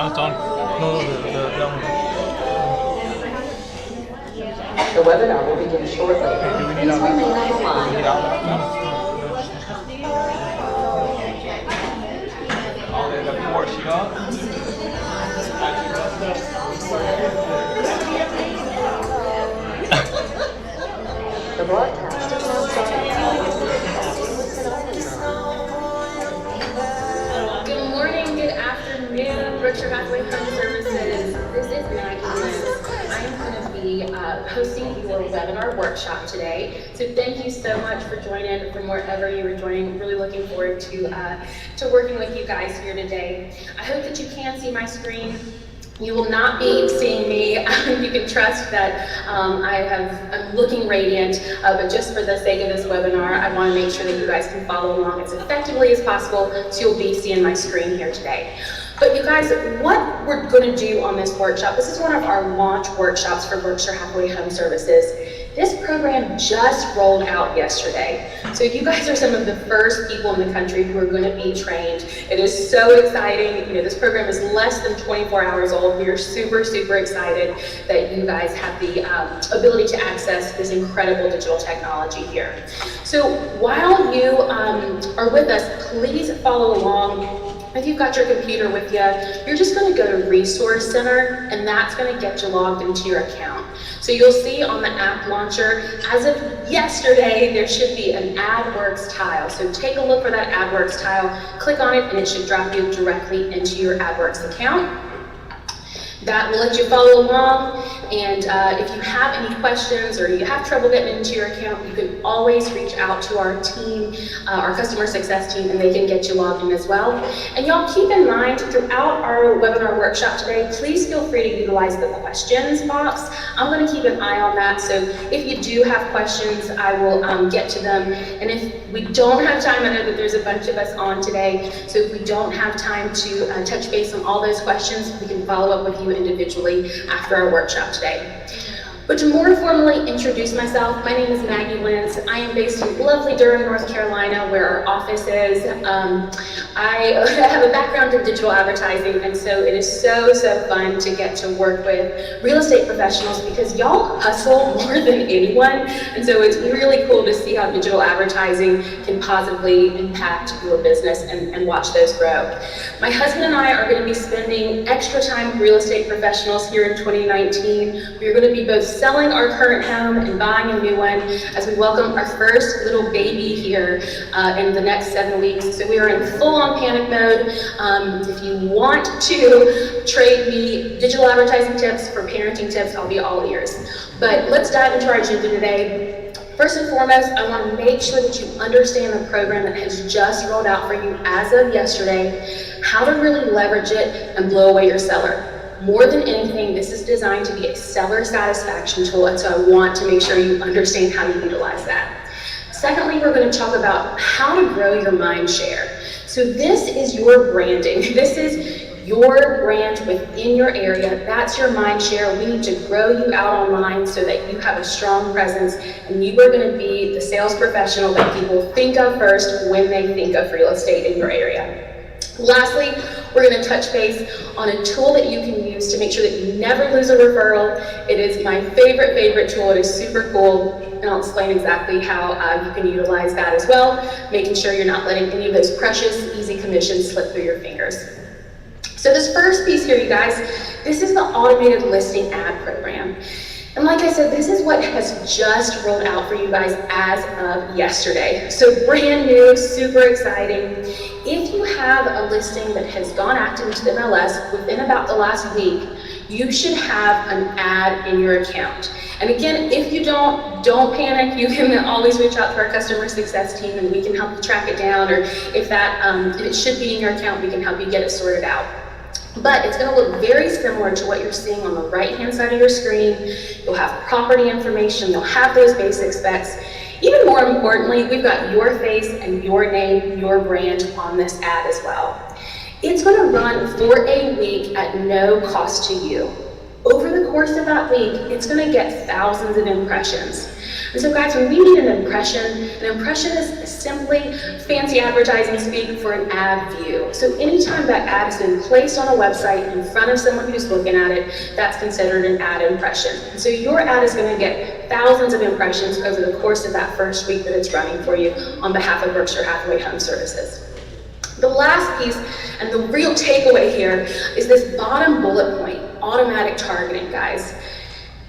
it's on. No, that one. The webinar will begin shortly. Okay, do we need Please all remain that? on the Do we line. need all that? All the port sheet on? The broadcast is now starting. Good morning, good afternoon, Berkshire Hathaway Home Services. This is Maggie Lynn. I am going to be hosting your webinar workshop today. So thank you so much for joining from wherever you are joining. Really looking forward to working with you guys here today. I hope that you can see my screen. You will not be seeing me. You can trust that I'm looking radiant, but just for the sake of this webinar, I want to make sure that you guys can follow along as effectively as possible, so you'll be seeing my screen here today. But you guys, what we're going to do on this workshop, this is one of our launch workshops for Berkshire Hathaway Home Services. This program just rolled out yesterday. So you guys are some of the first people in the country who are going to be trained. It is so exciting. You know, this program is less than 24 hours old. We are super, super excited that you guys have the ability to access this incredible digital technology here. So while you are with us, please follow along. If you've got your computer with you, you're just going to go to Resource Center, and that's going to get you logged into your account. So you'll see on the app launcher, as of yesterday, there should be an Adwerx tile. So take a look for that Adwerx tile, click on it, and it should drop you directly into your Adwerx account. That will let you follow along, and if you have any questions or you have trouble getting into your account, you can always reach out to our team, our customer success team, and they can get you logged in as well. And y'all keep in mind, throughout our webinar workshop today, please feel free to utilize the questions box. I'm going to keep an eye on that, so if you do have questions, I will get to them. And if we don't have time, I know that there's a bunch of us on today, so if we don't have time to touch base on all those questions, we can follow up with you individually after our workshop today. But to more formally introduce myself, my name is Maggie Lentz. I am based in lovely Durham, North Carolina, where our office is. I have a background in digital advertising, and so it is so fun to get to work with real estate professionals because y'all hustle more than anyone, and so it's really cool to see how digital advertising can positively impact your business and watch those grow. My husband and I are going to be spending extra time with real estate professionals here in 2019. We are going to be both selling our current home and buying a new one as we welcome our first little baby here in the next 7 weeks. So we are in full-on panic mode. If you want to trade me digital advertising tips for parenting tips, I'll be all ears. But let's dive into our agenda today. First and foremost, I want to make sure that you understand the program that has just rolled out for you as of yesterday, how to really leverage it and blow away your seller. More than anything, this is designed to be a seller satisfaction tool, and so I want to make sure you understand how to utilize that. Secondly, we're going to talk about how to grow your mind share. So this is your branding. This is your brand within your area. That's your mind share. We need to grow you out online so that you have a strong presence, and you are going to be the sales professional that people think of first when they think of real estate in your area. Lastly, we're going to touch base on a tool that you can use to make sure that you never lose a referral. It is my favorite tool. It is super cool, and I'll explain exactly how you can utilize that as well, making sure you're not letting any of those precious, easy commissions slip through your fingers. So this first piece here, you guys, this is the automated listing ad program. And like I said, this is what has just rolled out for you guys as of yesterday. So brand new, super exciting. If you have a listing that has gone active into the MLS within about the last week, you should have an ad in your account. And again, if you don't panic. You can always reach out to our customer success team and we can help you track it down, or if it should be in your account, we can help you get it sorted out. But it's going to look very similar to what you're seeing on the right-hand side of your screen. You'll have property information, you'll have those basic specs. Even more importantly, we've got your face and your name, your brand on this ad as well. It's going to run for a week at no cost to you. Over the course of that week, it's gonna get thousands of impressions. And so guys, when we need an impression is simply fancy advertising speak for an ad view. So anytime that ad has been placed on a website in front of someone who's looking at it, that's considered an ad impression. And so your ad is gonna get thousands of impressions over the course of that first week that it's running for you on behalf of Berkshire Hathaway Home Services. The last piece, and the real takeaway here, is this bottom bullet point, automatic targeting, guys.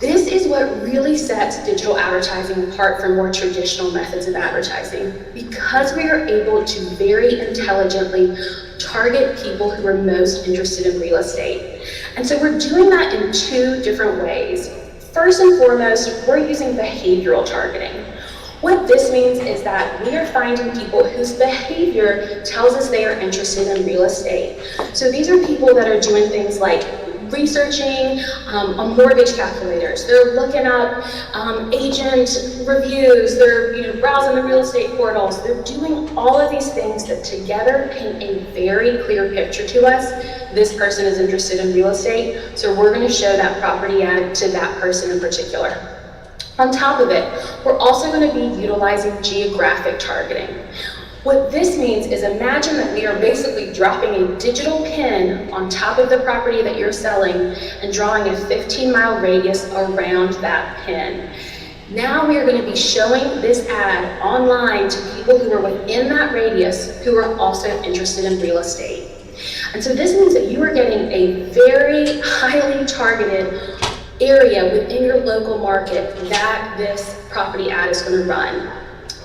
This is what really sets digital advertising apart from more traditional methods of advertising, because we are able to very intelligently target people who are most interested in real estate. And so we're doing that in two different ways. First and foremost, we're using behavioral targeting. What this means is that we are finding people whose behavior tells us they are interested in real estate. So these are people that are doing things like researching on mortgage calculators. They're looking up agent reviews. They're browsing the real estate portals. They're doing all of these things that together paint a very clear picture to us. This person is interested in real estate, so we're going to show that property ad to that person in particular. On top of it, we're also going to be utilizing geographic targeting. What this means is, imagine that we are basically dropping a digital pin on top of the property that you're selling and drawing a 15-mile radius around that pin. Now we are going to be showing this ad online to people who are within that radius who are also interested in real estate. And so this means that you are getting a very highly targeted area within your local market that this property ad is going to run.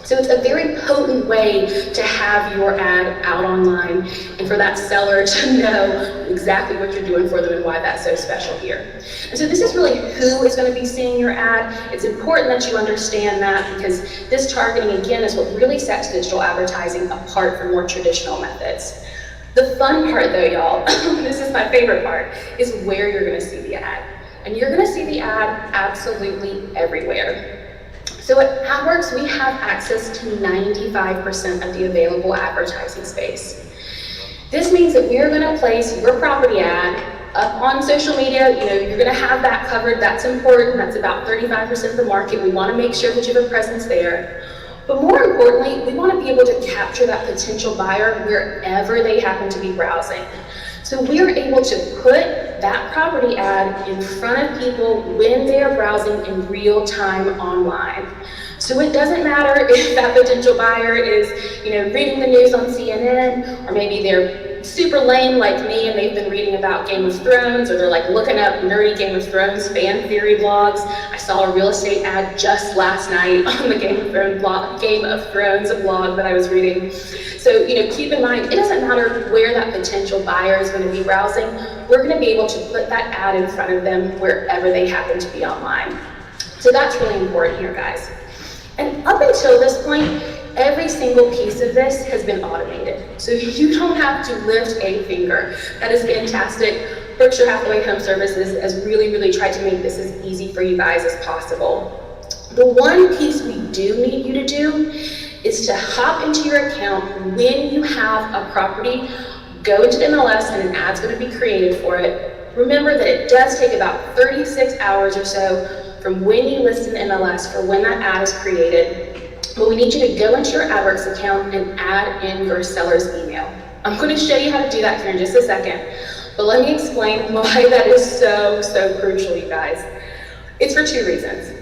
So it's a very potent way to have your ad out online and for that seller to know exactly what you're doing for them and why that's so special here. And so this is really who is going to be seeing your ad. It's important that you understand that, because this targeting, again, is what really sets digital advertising apart from more traditional methods. The fun part though, y'all, this is my favorite part, is where you're going to see the ad. And you're going to see the ad absolutely everywhere. So at Adwerx, we have access to 95% of the available advertising space. This means that we are going to place your property ad up on social media. You're going to have that covered. That's important. That's about 35% of the market. We want to make sure that you have a presence there. But more importantly, we want to be able to capture that potential buyer wherever they happen to be browsing. So we are able to put that property ad in front of people when they are browsing in real time online. So it doesn't matter if that potential buyer is, reading the news on CNN, or maybe they're super lame like me and they've been reading about Game of Thrones, or they're like looking up nerdy Game of Thrones fan theory blogs. I saw a real estate ad just last night on the Game of Thrones blog that I was reading. So, keep in mind, it doesn't matter where that potential buyer is going to be browsing. We're going to be able to put that ad in front of them wherever they happen to be online. So that's really important here, guys. And up until this point, every single piece of this has been automated. So you don't have to lift a finger. That is fantastic. Berkshire Hathaway Home Services has really tried to make this as easy for you guys as possible. The one piece we do need you to do is to hop into your account when you have a property, go into the MLS, and an ad's going to be created for it. Remember that it does take about 36 hours or so from when you list an MLS for when that ad is created. But we need you to go into your Adwerx account and add in your seller's email. I'm going to show you how to do that here in just a second, but let me explain why that is so crucial, you guys. It's for two reasons.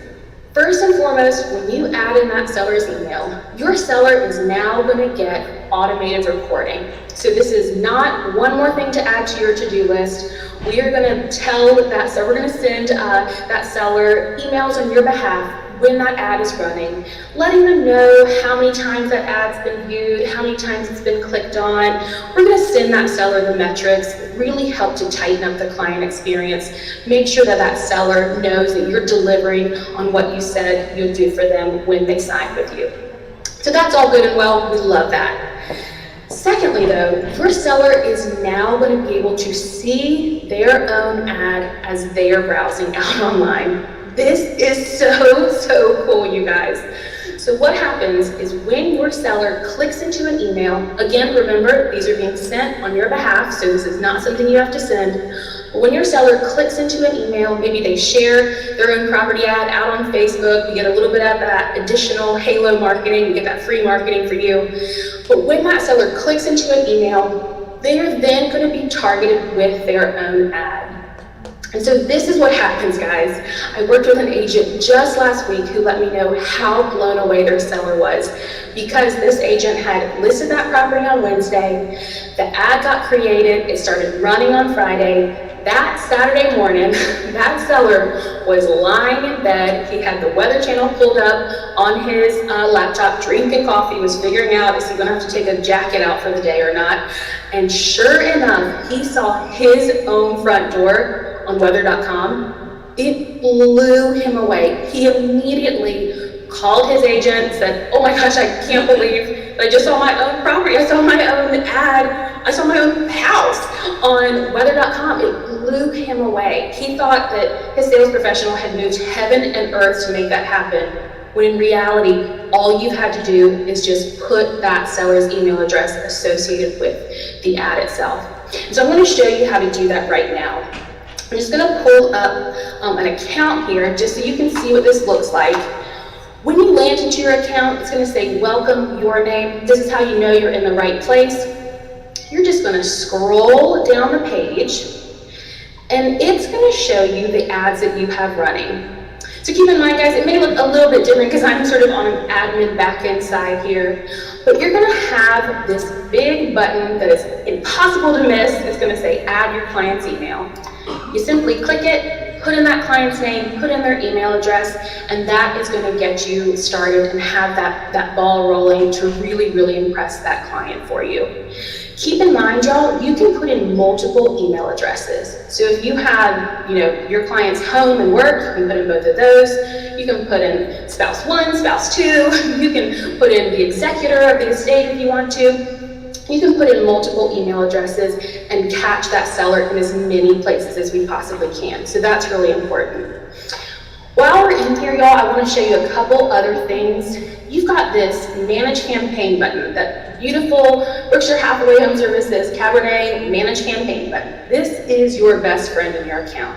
First and foremost, when you add in that seller's email, your seller is now going to get automated reporting. So this is not one more thing to add to your to-do list. We are going to tell that, so we're going to send that seller emails on your behalf when that ad is running, letting them know how many times that ad's been viewed, how many times it's been clicked on. We're going to send that seller the metrics, really help to tighten up the client experience, make sure that that seller knows that you're delivering on what you said you'll do for them when they sign with you. So that's all good and well, we love that. Secondly though, your seller is now going to be able to see their own ad as they are browsing out online. This is so cool, you guys. So what happens is when your seller clicks into an email, again, remember, these are being sent on your behalf, so this is not something you have to send. But when your seller clicks into an email, maybe they share their own property ad out on Facebook, you get a little bit of that additional halo marketing, you get that free marketing for you. But when that seller clicks into an email, they are then going to be targeted with their own ad. And so this is what happens, guys. I worked with an agent just last week who let me know how blown away their seller was, because this agent had listed that property on Wednesday, the ad got created, it started running on Friday. That Saturday morning, that seller was lying in bed. He had the Weather Channel pulled up on his laptop, drinking coffee, was figuring out, is he gonna have to take a jacket out for the day or not? And sure enough, he saw his own front door on weather.com. It blew him away. He immediately called his agent, said, oh my gosh, I can't believe that I just saw my own property. I saw my own ad. I saw my own house on weather.com. It blew him away. He thought that his sales professional had moved heaven and earth to make that happen, when in reality, all you had to do is just put that seller's email address associated with the ad itself. And so I'm going to show you how to do that right now. I'm just going to pull up an account here just so you can see what this looks like. When you land into your account, it's going to say, welcome, your name. This is how you know you're in the right place. You're just going to scroll down the page, and it's going to show you the ads that you have running. So keep in mind, guys, it may look a little bit different because I'm sort of on an admin back-end side here, but you're going to have this big button that is impossible to miss. It's going to say add your client's email. You simply click it, put in that client's name, put in their email address, and that is going to get you started and have that ball rolling to really, really impress that client for you. Keep in mind, y'all, you can put in multiple email addresses. So if you have, your client's home and work, you can put in both of those. You can put in spouse one, spouse two. You can put in the executor of the estate if you want to. You can put in multiple email addresses and catch that seller in as many places as we possibly can. So that's really important. While we're in here, y'all, I want to show you a couple other things. You've got this Manage Campaign button, that beautiful Berkshire Hathaway Home Services Cabernet Manage Campaign button. This is your best friend in your account.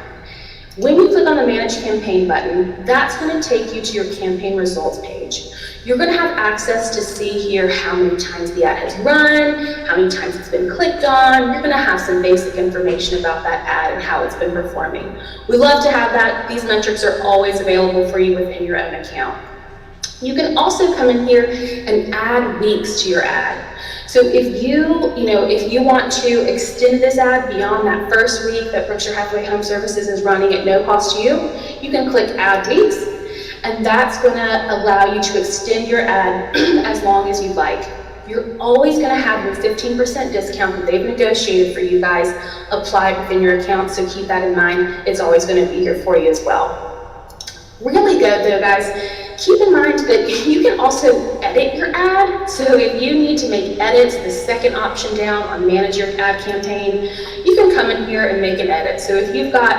When you click on the Manage Campaign button, that's going to take you to your campaign results page. You're going to have access to see here how many times the ad has run, how many times it's been clicked on. You're going to have some basic information about that ad and how it's been performing. We love to have that. These metrics are always available for you within your own account. You can also come in here and add weeks to your ad. So if you want to extend this ad beyond that first week that Berkshire Hathaway Home Services is running at no cost to you, you can click Add Weeks, and that's going to allow you to extend your ad as long as you'd like. You're always going to have your 15% discount that they've negotiated for you guys applied within your account, so keep that in mind. It's always going to be here for you as well. Really good though, guys. Keep in mind that you can also edit your ad. So if you need to make edits, the second option down on Manage Your Ad Campaign, you can come in here and make an edit. So if you've got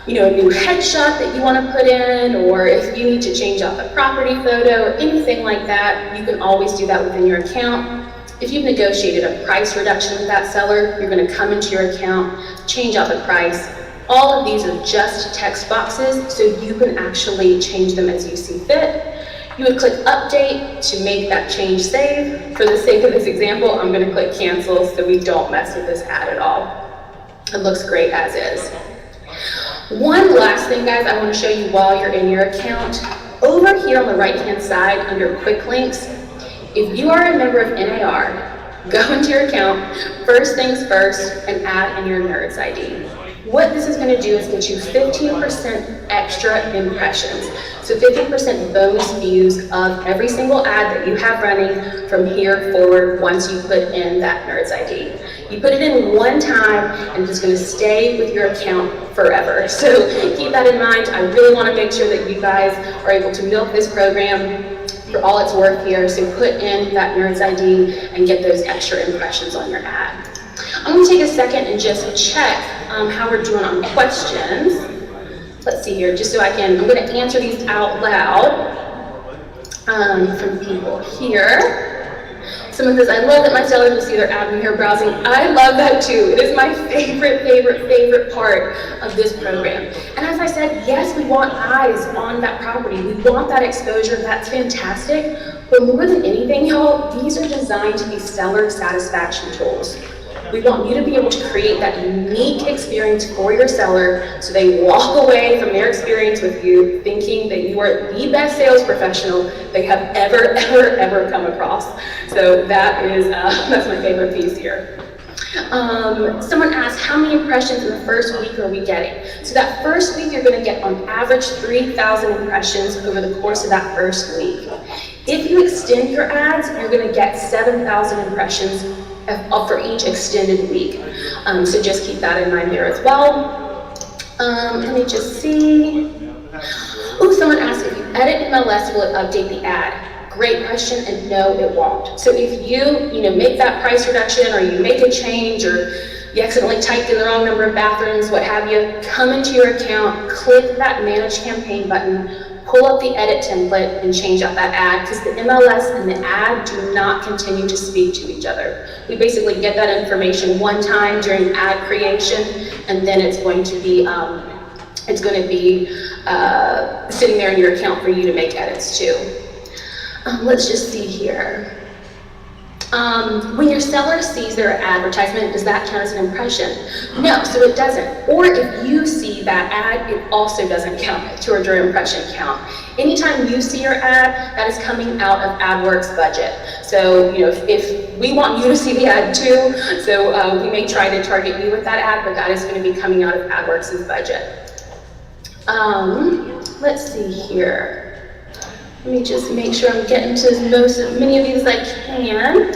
a new headshot that you want to put in, or if you need to change out the property photo or anything like that, you can always do that within your account. If you've negotiated a price reduction with that seller, you're going to come into your account, change out the price. All of these are just text boxes, so you can actually change them as you see fit. You would click Update to make that change save. For the sake of this example, I'm going to click Cancel so we don't mess with this ad at all. It looks great as is. One last thing, guys, I want to show you while you're in your account. Over here on the right-hand side under Quick Links, if you are a member of NAR, go into your account, first things first, and add in your NERDS ID. What this is going to do is get you 15% extra impressions. So 15% bonus views of every single ad that you have running from here forward once you put in that NERDS ID. You put it in one time and it's going to stay with your account forever. So keep that in mind. I really want to make sure that you guys are able to milk this program for all it's worth here. So put in that NERDS ID and get those extra impressions on your ad. I'm going to take a second and just check how we're doing on questions. Let's see here, just so I'm going to answer these out loud. from people here. Someone says, I love that my sellers will see their ad when they're browsing. I love that too. It is my favorite part of this program. And as I said, yes, we want eyes on that property. We want that exposure. That's fantastic. But more than anything, y'all, these are designed to be seller satisfaction tools. We want you to be able to create that unique experience for your seller so they walk away from their experience with you thinking that you are the best sales professional they have ever come across. So that is, that's my favorite piece here. Someone asked, how many impressions in the first week are we getting? So that first week, you're gonna get on average 3,000 impressions over the course of that first week. If you extend your ads, you're gonna get 7,000 impressions for each extended week. So just keep that in mind there as well. Let me just see. Oh, someone asked, if you edit MLS, will it update the ad? Great question, and no, it won't. So if you make that price reduction, or you make a change, or you accidentally typed in the wrong number of bathrooms, what have you, come into your account, click that Manage Campaign button, pull up the edit template, and change out that ad, because the MLS and the ad do not continue to speak to each other. We basically get that information one time during ad creation, and then it's going to be sitting there in your account for you to make edits to. Let's just see here. When your seller sees their advertisement, does that count as an impression? No, so it doesn't. Or if you see that ad, it also doesn't count towards your impression count. Anytime you see your ad, that is coming out of Adwerx budget. So, if we want you to see the ad too, so we may try to target you with that ad, but that is going to be coming out of Adwerx's budget. Let's see here. Let me just make sure I'm getting to many of these as I can.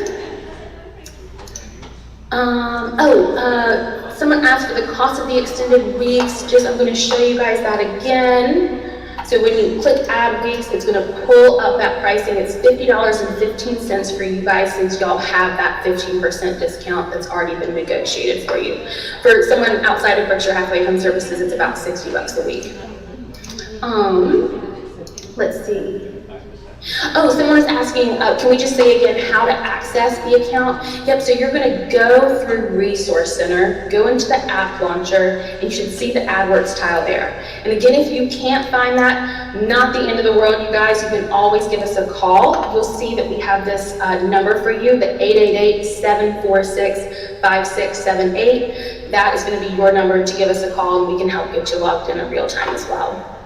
Someone asked for the cost of the extended weeks. I'm going to show you guys that again. So when you click add weeks, it's going to pull up that pricing. It's $50.15 for you guys, since y'all have that 15% discount that's already been negotiated for you. For someone outside of Berkshire Hathaway Home Services, it's about $60 a week. Let's see. Oh, someone is asking, can we just say again how to access the account? Yep, so you're going to go through Resource Center, go into the app launcher, and you should see the Adwerx tile there. And again, if you can't find that, not the end of the world, you guys. You can always give us a call. You'll see that we have this number for you, the 888-746-5678. That is going to be your number to give us a call, and we can help get you logged in real time as well.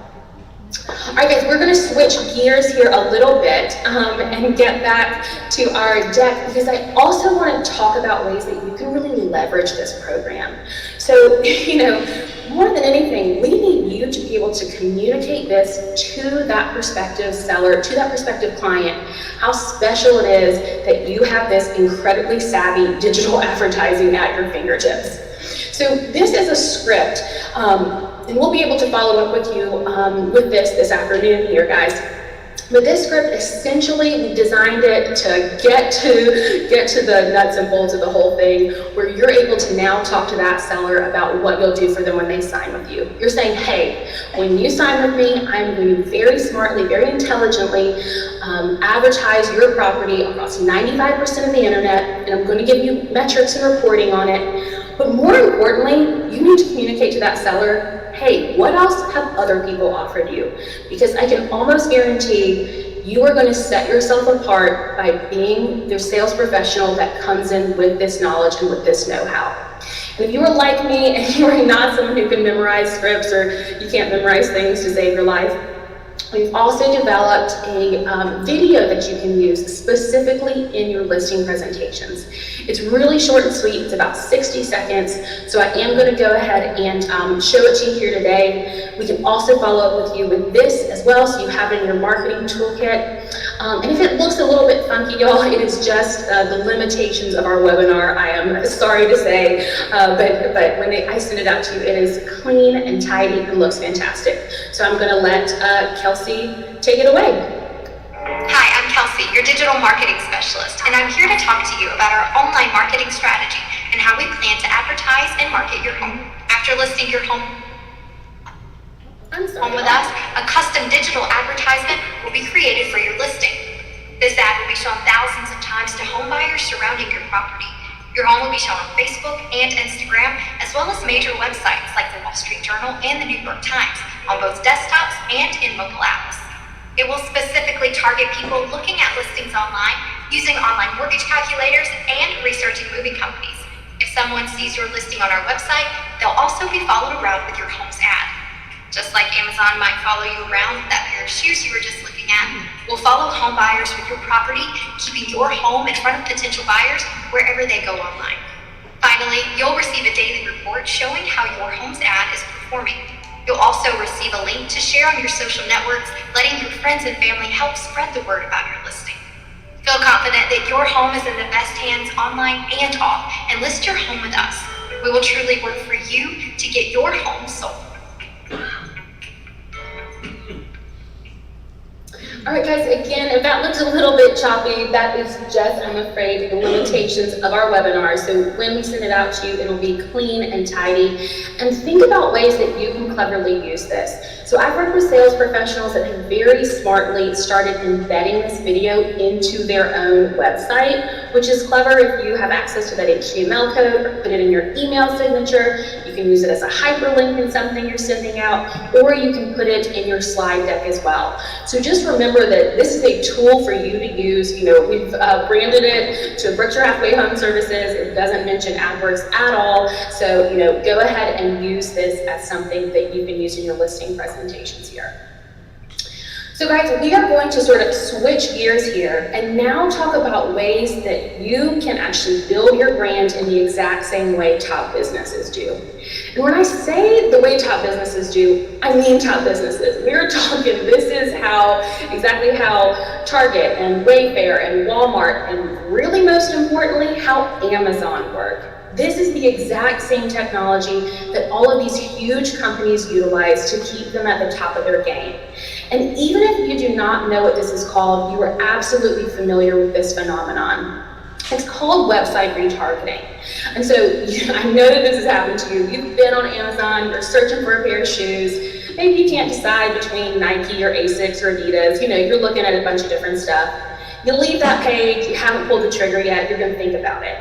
All right, guys, we're going to switch gears here a little bit and get back to our deck, because I also want to talk about ways that you can really leverage this program. So, more than anything, we need you to be able to communicate this to that prospective seller, to that prospective client, how special it is that you have this incredibly savvy digital advertising at your fingertips. So this is a script, and we'll be able to follow up with you with this afternoon here, guys. But this script, essentially, we designed it to get to the nuts and bolts of the whole thing, where you're able to now talk to that seller about what you'll do for them when they sign with you. You're saying, hey, when you sign with me, I'm going to very smartly, very intelligently advertise your property across 95% of the internet, and I'm going to give you metrics and reporting on it. But more importantly, you need to communicate to that seller, hey, what else have other people offered you? Because I can almost guarantee you are going to set yourself apart by being the sales professional that comes in with this knowledge and with this know-how. And if you are like me and you are not someone who can memorize scripts, or you can't memorize things to save your life, we've also developed a video that you can use specifically in your listing presentations. It's really short and sweet. It's about 60 seconds. So I am going to go ahead and show it to you here today. We can also follow up with you with this as well, so you have it in your marketing toolkit. And if it looks a little bit funky, y'all, it is just the limitations of our webinar. I am sorry to say, but when I send it out to you, it is clean and tidy and looks fantastic. So I'm going to let Kelsey take it away. Hi, I'm Kelsey, your digital marketing specialist, and I'm here to talk to you about our online marketing strategy and how we plan to advertise and market your home. After listing your home with us, a custom digital advertisement will we created for your listing. This ad will be shown thousands of times to home buyers surrounding your property. Your home will be shown on Facebook and Instagram, as well as major websites like the Wall Street Journal and the New York Times, on both desktops and in mobile apps. It will specifically target people looking at listings online, using online mortgage calculators, and researching moving companies. If someone sees your listing on our website, they'll also be followed around with your home's ad. Just like Amazon might follow you around with that pair of shoes you were just looking at, we'll follow home buyers with your property, keeping your home in front of potential buyers wherever they go online. Finally, you'll receive a daily report showing how your home's ad is performing. You'll also receive a link to share on your social networks, letting your friends and family help spread the word about your listing. Feel confident that your home is in the best hands online and off, and list your home with us. We will truly work for you to get your home sold. All right, guys, again, if that looks a little bit choppy, that is just, I'm afraid, the limitations of our webinar. So when we send it out to you, it'll be clean and tidy. And think about ways that you can cleverly use this. So I've worked with sales professionals that have very smartly started embedding this video into their own website, which is clever if you have access to that HTML code, or put it in your email signature. You can use it as a hyperlink in something you're sending out, or you can put it in your slide deck as well. So just remember that this is a tool for you to use. You know, we've branded it to Berkshire Hathaway Home Services. It doesn't mention Adwerx at all. So, you know, go ahead and use this as something that you can use in your listing presentations here. So guys, we are going to sort of switch gears here and now talk about ways that you can actually build your brand in the exact same way top businesses do. And when I say the way top businesses do, I mean top businesses. We're talking, this is exactly how Target and Wayfair and Walmart, and really most importantly, how Amazon work. This is the exact same technology that all of these huge companies utilize to keep them at the top of their game. And even if you do not know what this is called, you are absolutely familiar with this phenomenon. It's called website retargeting. And so I know that this has happened to you. You've been on Amazon, you're searching for a pair of shoes. Maybe you can't decide between Nike or Asics or Adidas. You know, you're looking at a bunch of different stuff. You leave that page, you haven't pulled the trigger yet, you're gonna think about it.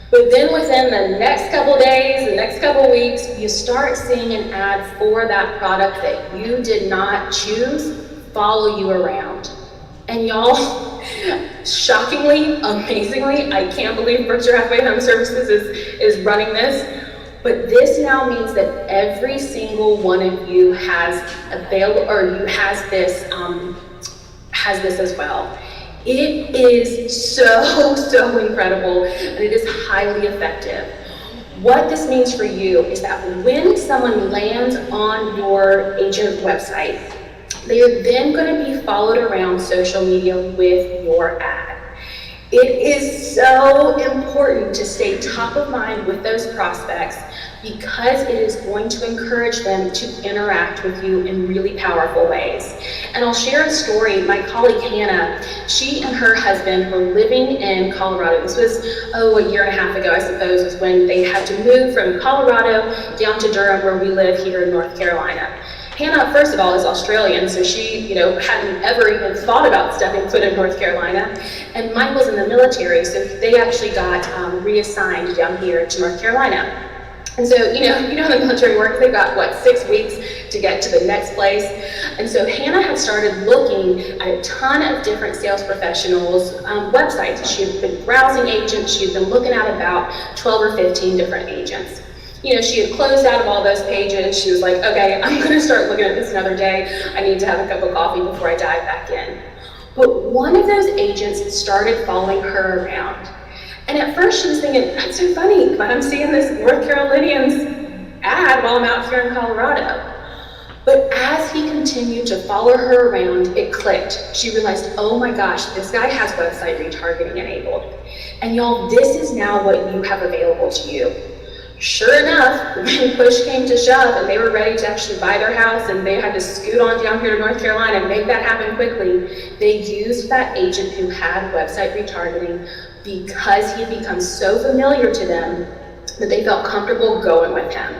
But then within the next couple days, the next couple weeks, you start seeing an ad for that product that you did not choose follow you around. And y'all, shockingly, amazingly, I can't believe Berkshire Hathaway Home Services is running this, but this now means that every single one of you has this as well. It is so incredible, and it is highly effective. What this means for you is that when someone lands on your agent website, they are then going to be followed around social media with your ad. It is so important to stay top of mind with those prospects because it is going to encourage them to interact with you in really powerful ways. And I'll share a story. My colleague Hannah, she and her husband were living in Colorado. This was, a year and a half ago, I suppose, was when they had to move from Colorado down to Durham, where we live here in North Carolina. Hannah, first of all, is Australian, so she, hadn't ever even thought about stepping foot in North Carolina. And Michael's in the military, so they actually got reassigned down here to North Carolina. And so, how the military works, they've got, 6 weeks to get to the next place. And so Hannah had started looking at a ton of different sales professionals' websites. She had been browsing agents, she had been looking at about 12 or 15 different agents. She had closed out of all those pages. She was like, okay, I'm gonna start looking at this another day. I need to have a cup of coffee before I dive back in. But one of those agents started following her around. And at first she was thinking, that's so funny, but I'm seeing this North Carolinian's ad while I'm out here in Colorado. But as he continued to follow her around, it clicked. She realized, oh my gosh, this guy has website retargeting enabled. And y'all, this is now what you have available to you. Sure enough, when push came to shove and they were ready to actually buy their house and they had to scoot on down here to North Carolina and make that happen quickly, they used that agent who had website retargeting because he had become so familiar to them that they felt comfortable going with him.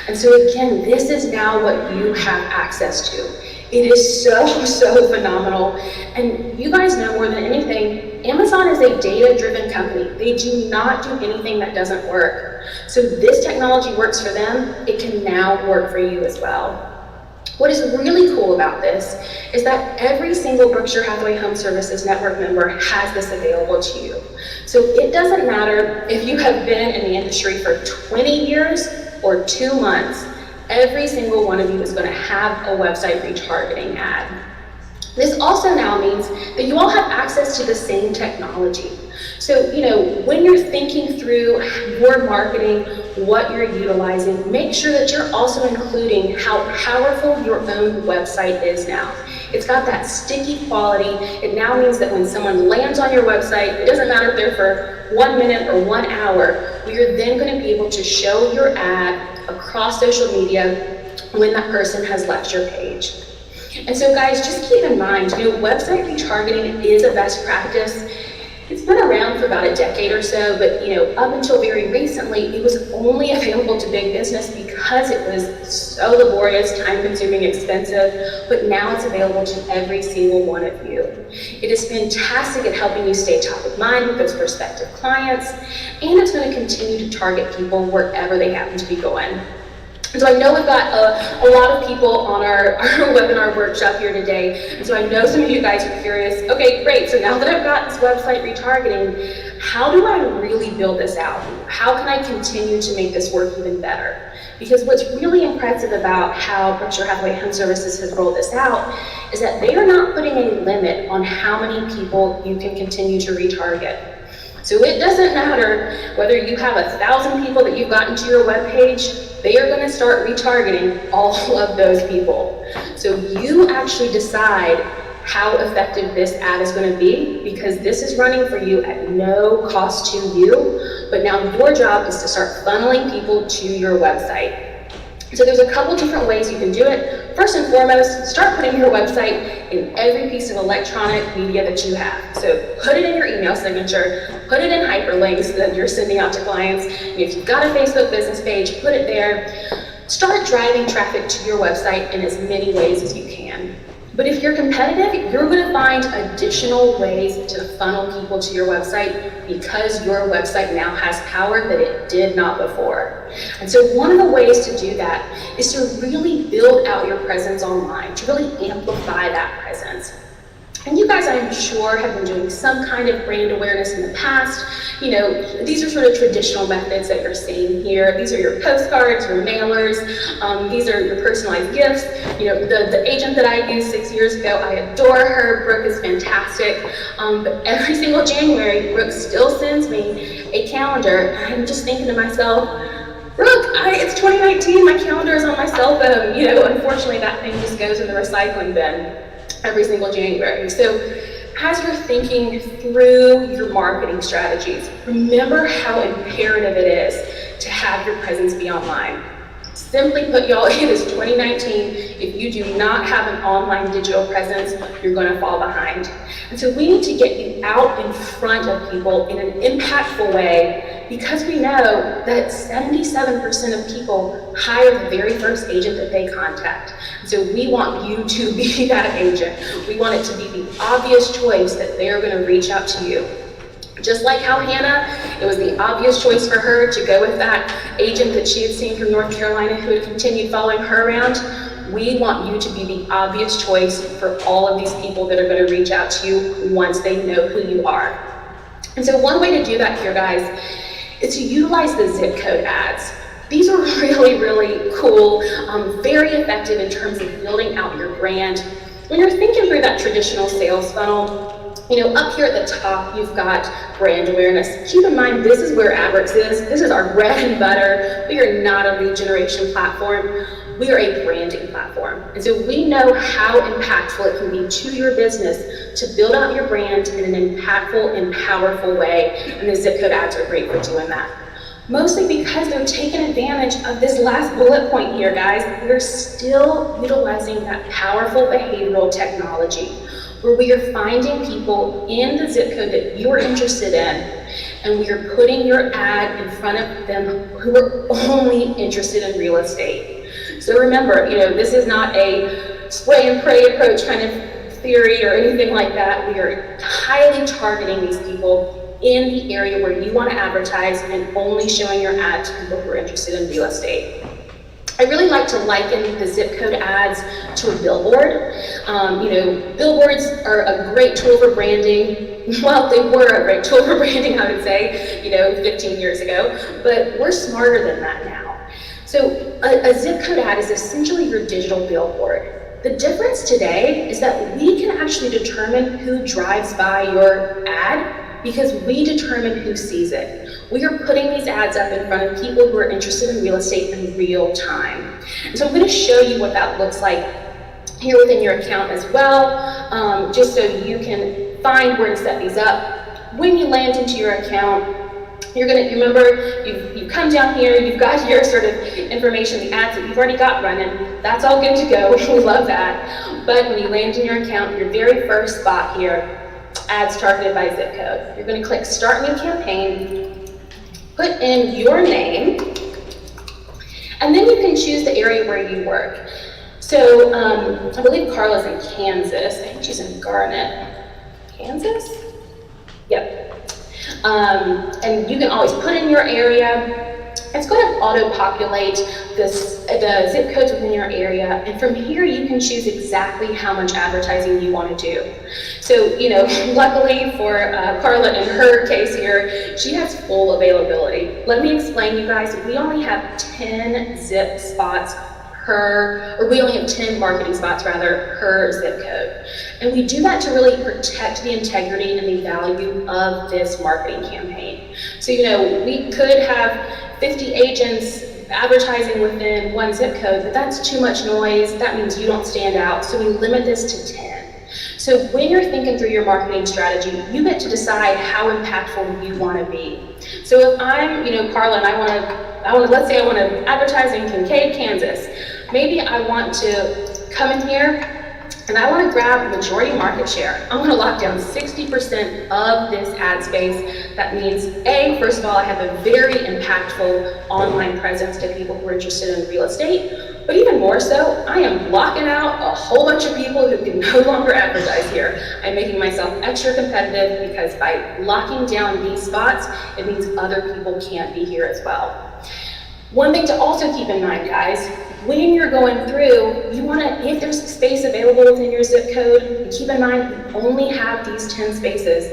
And so again, this is now what you have access to. It is so phenomenal. And you guys know more than anything, Amazon is a data-driven company. They do not do anything that doesn't work. So this technology works for them, it can now work for you as well. What is really cool about this is that every single Berkshire Hathaway Home Services Network member has this available to you. So it doesn't matter if you have been in the industry for 20 years or 2 months, every single one of you is going to have a website retargeting ad. This also now means that you all have access to the same technology. So, when you're thinking through your marketing, what you're utilizing, make sure that you're also including how powerful your own website is now. It's got that sticky quality. It now means that when someone lands on your website, it doesn't matter if they're for 1 minute or 1 hour, you're then going to be able to show your ad across social media when that person has left your page. And so guys, just keep in mind, website retargeting is a best practice. It's been around for about a decade or so, but up until very recently, it was only available to big business because it was so laborious, time-consuming, expensive, but now it's available to every single one of you. It is fantastic at helping you stay top of mind with those prospective clients, and it's going to continue to target people wherever they happen to be going. So I know we've got a lot of people on our webinar workshop here today, and so I know some of you guys are curious, okay, great, so now that I've got this website retargeting, how do I really build this out? How can I continue to make this work even better? Because what's really impressive about how Berkshire Hathaway Home Services has rolled this out is that they are not putting a limit on how many people you can continue to retarget. So it doesn't matter whether you have 1,000 people that you've gotten to your webpage, they are going to start retargeting all of those people. So you actually decide how effective this ad is going to be, because this is running for you at no cost to you, but now your job is to start funneling people to your website. So there's a couple different ways you can do it. First and foremost, start putting your website in every piece of electronic media that you have. So put it in your email signature, put it in hyperlinks that you're sending out to clients. And if you've got a Facebook business page, put it there. Start driving traffic to your website in as many ways as you can. But if you're competitive, you're going to find additional ways to funnel people to your website because your website now has power that it did not before. And so one of the ways to do that is to really build out your presence online, to really amplify that presence. And you guys, I'm sure, have been doing some kind of brand awareness in the past. These are sort of traditional methods that you're seeing here. These are your postcards, your mailers. These are your personalized gifts. The agent that I used 6 years ago, I adore her. Brooke is fantastic. But every single January, Brooke still sends me a calendar. And I'm just thinking to myself, Brooke, it's 2019. My calendar is on my cell phone. Unfortunately, that thing just goes in the recycling bin every single January. So as you're thinking through your marketing strategies, remember how imperative it is to have your presence be online. Simply put, y'all, it is 2019. If you do not have an online digital presence, you're going to fall behind. And so we need to get you out in front of people in an impactful way, because we know that 77% of people hire the very first agent that they contact. So we want you to be that agent. We want it to be the obvious choice that they're going to reach out to you. Just like how Hannah, it was the obvious choice for her to go with that agent that she had seen from North Carolina who had continued following her around. We want you to be the obvious choice for all of these people that are going to reach out to you once they know who you are. And so one way to do that here, guys, is to utilize the zip code ads. These are really, really cool, very effective in terms of building out your brand. When you're thinking through that traditional sales funnel, up here at the top, you've got brand awareness. Keep in mind, this is where Adwerx is. This is our bread and butter. We are not a lead generation platform. We are a branding platform. And so we know how impactful it can be to your business to build out your brand in an impactful and powerful way. And the zip code ads are great for doing that. Mostly because they're taking advantage of this last bullet point here, guys. We're still utilizing that powerful behavioral technology, where we are finding people in the zip code that you are interested in, and we are putting your ad in front of them who are only interested in real estate. So remember, this is not a spray and pray approach kind of theory or anything like that. We are highly targeting these people in the area where you want to advertise and only showing your ad to people who are interested in real estate. I really like to liken the zip code ads to a billboard. Billboards are a great tool for branding. Well, they were a great tool for branding, I would say, 15 years ago, but we're smarter than that now. So a zip code ad is essentially your digital billboard. The difference today is that we can actually determine who drives by your ad because we determine who sees it. We are putting these ads up in front of people who are interested in real estate in real time. And so I'm going to show you what that looks like here within your account as well, just so you can find where to set these up. When you land into your account, you're going to remember, you come down here, you've got your sort of information, the ads that you've already got running. That's all good to go. We love that. But when you land in your account, your very first spot here, ads targeted by zip code. You're going to click Start New Campaign, put in your name, and then you can choose the area where you work. So I believe Carla's in Kansas. I think she's in Garnett, Kansas? Yep. And you can always put in your area. It's going to auto-populate the zip codes within your area, and from here you can choose exactly how much advertising you want to do. So, luckily for Carla in her case here, she has full availability. Let me explain, you guys, we only have 10 zip spots we only have 10 marketing spots rather per zip code. And we do that to really protect the integrity and the value of this marketing campaign. So, we could have 50 agents advertising within one zip code, but that's too much noise. That means you don't stand out. So we limit this to 10. So when you're thinking through your marketing strategy, you get to decide how impactful you want to be. So if I'm, Carla, and let's say I want to advertise in Kincaid, Kansas. Maybe I want to come in here and I want to grab majority market share. I want to lock down 60% of this ad space. That means, first of all, I have a very impactful online presence to people who are interested in real estate. But even more so, I am blocking out a whole bunch of people who can no longer advertise here. I'm making myself extra competitive because by locking down these spots, it means other people can't be here as well. One thing to also keep in mind, guys, when you're going through, you want to, if there's space available within your zip code, keep in mind you only have these 10 spaces.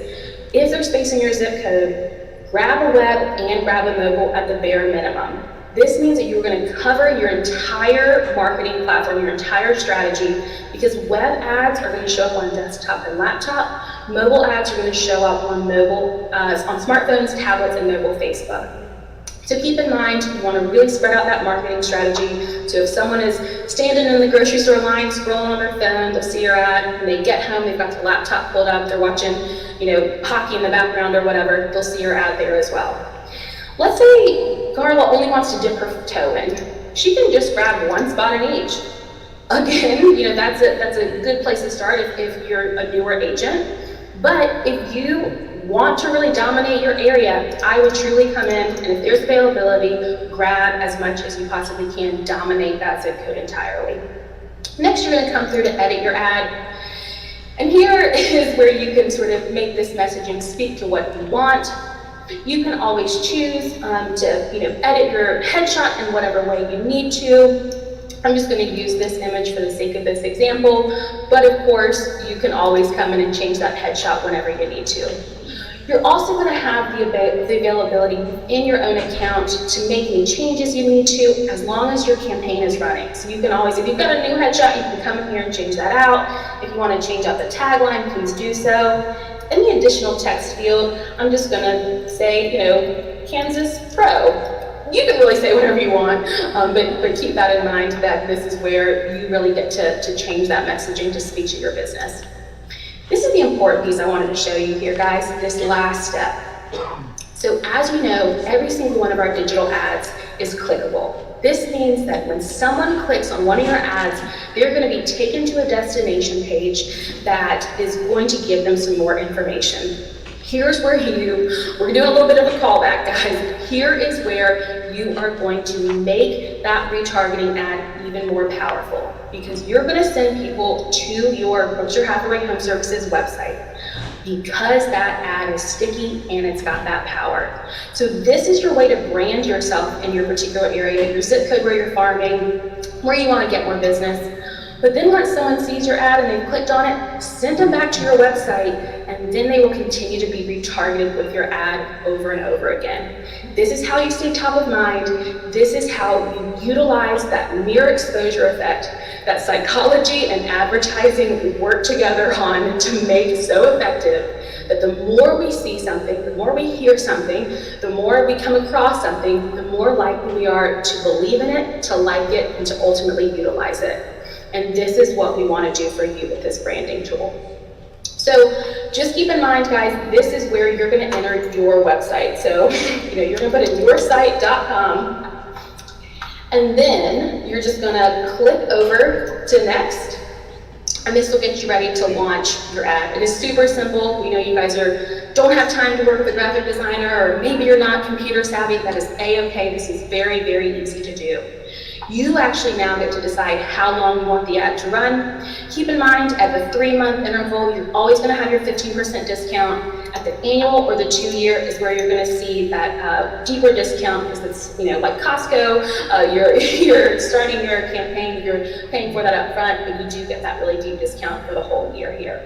If there's space in your zip code, grab a web and grab a mobile at the bare minimum. This means that you're going to cover your entire marketing platform, your entire strategy, because web ads are going to show up on desktop and laptop. Mobile ads are going to show up on on smartphones, tablets, and mobile Facebook. So keep in mind, you want to really spread out that marketing strategy. So if someone is standing in the grocery store line, scrolling on their phone, they'll see your ad, and they get home, they've got the laptop pulled up, they're watching, hockey in the background or whatever, they'll see your ad there as well. Let's say Carla only wants to dip her toe in. She can just grab one spot in each. Again, that's a good place to start if you're a newer agent. But if you want to really dominate your area, I would truly come in, and if there's availability, grab as much as you possibly can, dominate that zip code entirely. Next, you're going to come through to edit your ad. And here is where you can sort of make this messaging speak to what you want. You can always choose to edit your headshot in whatever way you need to. I'm just going to use this image for the sake of this example, but of course you can always come in and change that headshot whenever you need to. You're also going to have the availability in your own account to make any changes you need to, as long as your campaign is running. So you can always, if you've got a new headshot, you can come in here and change that out. If you want to change out the tagline, please do so. In the additional text field, I'm just going to say, Kansas Pro. You can really say whatever you want, but keep that in mind that this is where you really get to change that messaging to speak to your business. This is the important piece I wanted to show you here, guys, this last step. So as we know, every single one of our digital ads is clickable. This means that when someone clicks on one of your ads, they're going to be taken to a destination page that is going to give them some more information. Here's where we're doing a little bit of a callback, guys. Here is where you are going to make that retargeting ad even more powerful, because you're going to send people to your Berkshire Hathaway Home Services website because that ad is sticky and it's got that power. So this is your way to brand yourself in your particular area, your zip code where you're farming, where you want to get more business. But then once someone sees your ad and they've clicked on it, send them back to your website, and then they will continue to be retargeted with your ad over and over again. This is how you stay top of mind. This is how you utilize that mere exposure effect that psychology and advertising work together on to make so effective that the more we see something, the more we hear something, the more we come across something, the more likely we are to believe in it, to like it, and to ultimately utilize it. And this is what we want to do for you with this branding tool. So just keep in mind, guys, this is where you're going to enter your website. So, you're going to put in yoursite.com, and then you're just going to click over to next, and this will get you ready to launch your ad. It is super simple. We know you guys don't have time to work with a graphic designer, or maybe you're not computer savvy. That is A-okay. This is very, very easy to do. You actually now get to decide how long you want the ad to run. Keep in mind, at the 3-month interval, you're always going to have your 15% discount. At the annual or the 2-year is where you're going to see that deeper discount, because it's, like Costco, you're starting your campaign, you're paying for that up front, but you do get that really deep discount for the whole year here.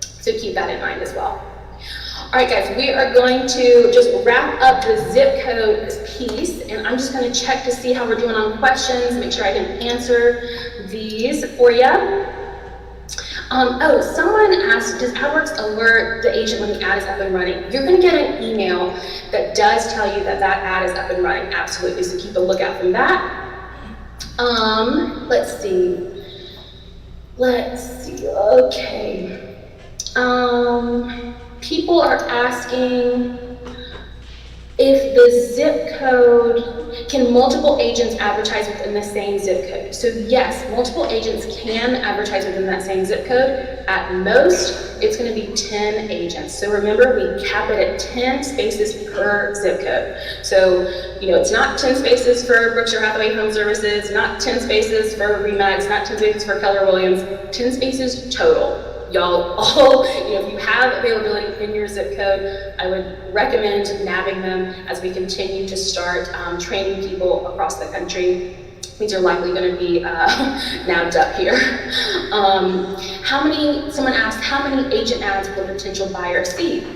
So keep that in mind as well. All right, guys, we are going to just wrap up the zip code piece, and I'm just going to check to see how we're doing on questions, make sure I can answer these for you. Someone asked, does Adwerx alert the agent when the ad is up and running? You're going to get an email that does tell you that that ad is up and running, absolutely, so keep a lookout from that. Let's see, okay. People are asking if the zip code, can multiple agents advertise within the same zip code? So yes, multiple agents can advertise within that same zip code. At most, it's going to be 10 agents. So remember, we cap it at 10 spaces per zip code. So, it's not 10 spaces for Berkshire Hathaway Home Services, not 10 spaces for Remax, not 10 spaces for Keller Williams, 10 spaces total. Y'all all, if you have availability in your zip code, I would recommend nabbing them as we continue to start training people across the country. These are likely going to be nabbed up here. Someone asked, how many agent ads will a potential buyer see?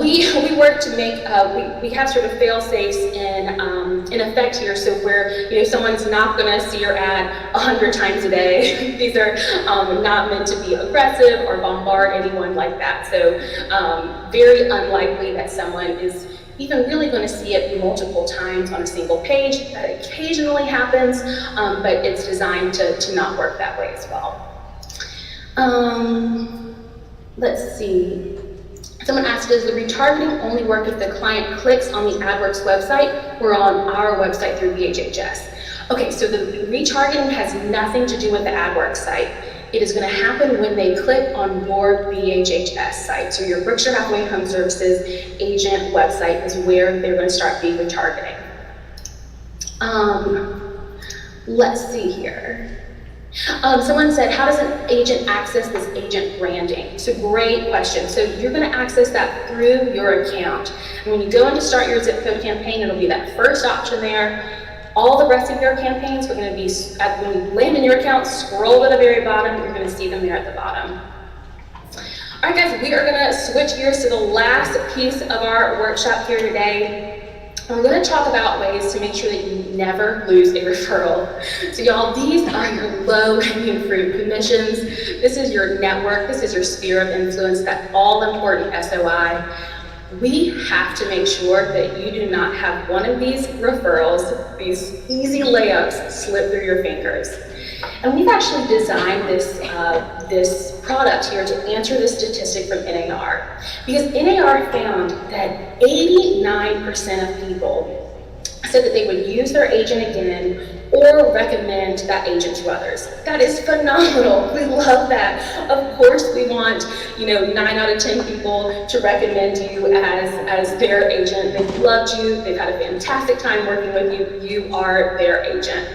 We work to make, we have sort of fail safes in effect here, so where, someone's not gonna see your ad 100 times a day. These are not meant to be aggressive or bombard anyone like that. So very unlikely that someone is even really going to see it multiple times on a single page. That occasionally happens, but it's designed to not work that way as well. Let's see. Someone asked, does the retargeting only work if the client clicks on the Adwerx website or on our website through BHHS? Okay, so the retargeting has nothing to do with the Adwerx site. It is going to happen when they click on your BHHS site. So your Berkshire Hathaway Home Services agent website is where they're going to start being retargeting. Let's see here. Someone said, how does an agent access this agent branding? It's a great question. So you're going to access that through your account. And when you go in to start your zip code campaign, it'll be that first option there. All the rest of your campaigns are going to be, when you land in your account, scroll to the very bottom, you're going to see them there at the bottom. All right, guys, we are going to switch gears to the last piece of our workshop here today. I'm going to talk about ways to make sure that you never lose a referral. So y'all, these are your low-hanging fruit commissions. This is your network. This is your sphere of influence, that all-important SOI. We have to make sure that you do not have one of these referrals, these easy layups, slip through your fingers. And we've actually designed this product here to answer this statistic from NAR. Because NAR found that 89% of people so that they would use their agent again or recommend that agent to others. That is phenomenal. We love that. Of course, we want 9 out of 10 people to recommend you as their agent. They've loved you. They've had a fantastic time working with you. You are their agent.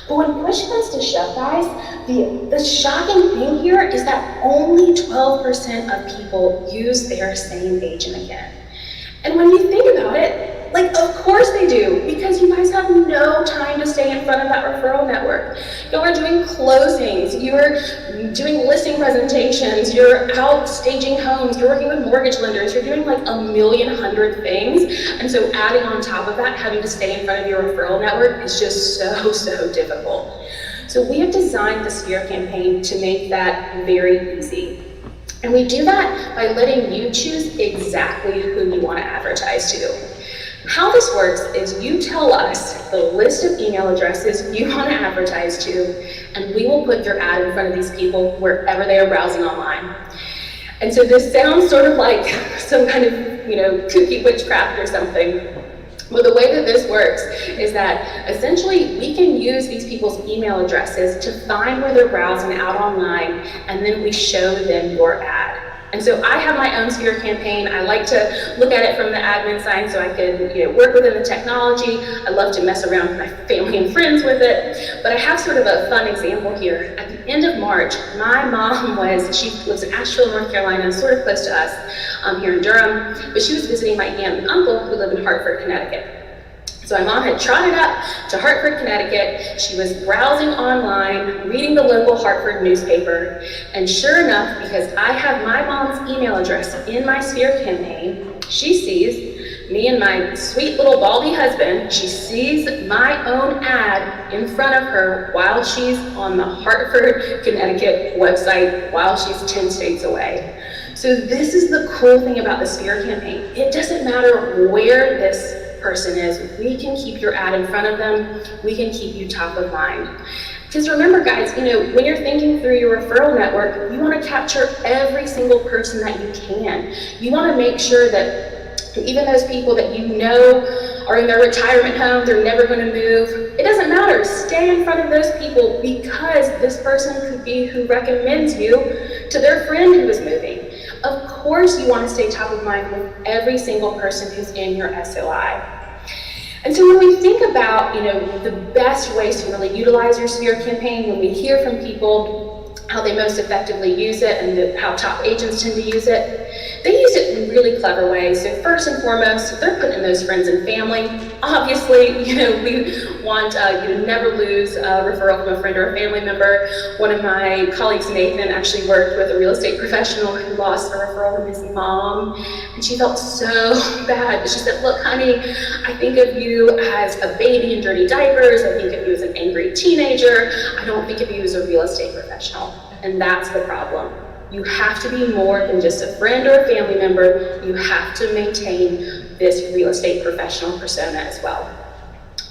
But when push comes to shove, guys, the shocking thing here is that only 12% of people use their same agent again. And when you think about it, of course they do, because you guys have no time to stay in front of that referral network. You are doing closings, you're doing listing presentations, you're out staging homes, you're working with mortgage lenders, you're doing like 1,100,000 things. And so adding on top of that, having to stay in front of your referral network is just so difficult. So we have designed the Sphere campaign to make that very easy. And we do that by letting you choose exactly who you want to advertise to. How this works is you tell us the list of email addresses you want to advertise to, and we will put your ad in front of these people wherever they are browsing online. And so this sounds sort of like some kind of, kooky witchcraft or something. Well, the way that this works is that essentially we can use these people's email addresses to find where they're browsing out online, and then we show them your ad. And so I have my own Sphere campaign. I like to look at it from the admin side so I can work within the technology. I love to mess around with my family and friends with it. But I have sort of a fun example here. At the end of March, my mom she lives in Asheville, North Carolina, sort of close to us here in Durham, but she was visiting my aunt and uncle who live in Hartford, Connecticut. So my mom had trotted up to Hartford, Connecticut. She was browsing online, reading the local Hartford newspaper, and sure enough, because I have my mom's email address in my Sphere campaign, she sees me and my sweet little baldy husband. She sees my own ad in front of her while she's on the Hartford, Connecticut website, while she's 10 states away. So this is the cool thing about the Sphere campaign. It doesn't matter where this person is, we can keep your ad in front of them, we can keep you top of mind. Because remember guys, when you're thinking through your referral network, you want to capture every single person that you can. You want to make sure that even those people that are in their retirement home, they're never going to move, it doesn't matter, stay in front of those people, because this person could be who recommends you to their friend who is moving. Of course you want to stay top of mind with every single person who's in your SOI. And so when we think about, the best ways to really utilize your Sphere campaign, when we hear from people how they most effectively use it and how top agents tend to use it, they use it in really clever ways. So first and foremost, they're putting in those friends and family. Obviously, we want you to never lose a referral from a friend or a family member. One of my colleagues, Nathan, actually worked with a real estate professional who lost a referral from his mom, and she felt so bad. But she said, look, honey, I think of you as a baby in dirty diapers. I think of you as an angry teenager. I don't think of you as a real estate professional. And that's the problem. You have to be more than just a friend or a family member. You have to maintain this real estate professional persona as well.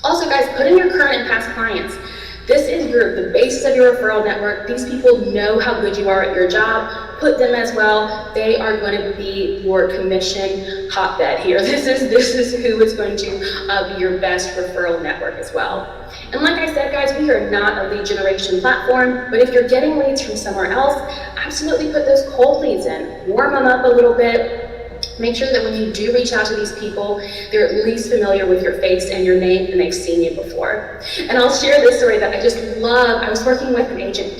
Also guys, put in your current and past clients. This is the basis of your referral network. These people know how good you are at your job. Put them as well. They are going to be your commission hotbed here. This is who is going to be your best referral network as well. And like I said, guys, we are not a lead generation platform, but if you're getting leads from somewhere else, absolutely put those cold leads in. Warm them up a little bit. Make sure that when you do reach out to these people, they're at least familiar with your face and your name, and they've seen you before. And I'll share this story that I just love. I was working with an agent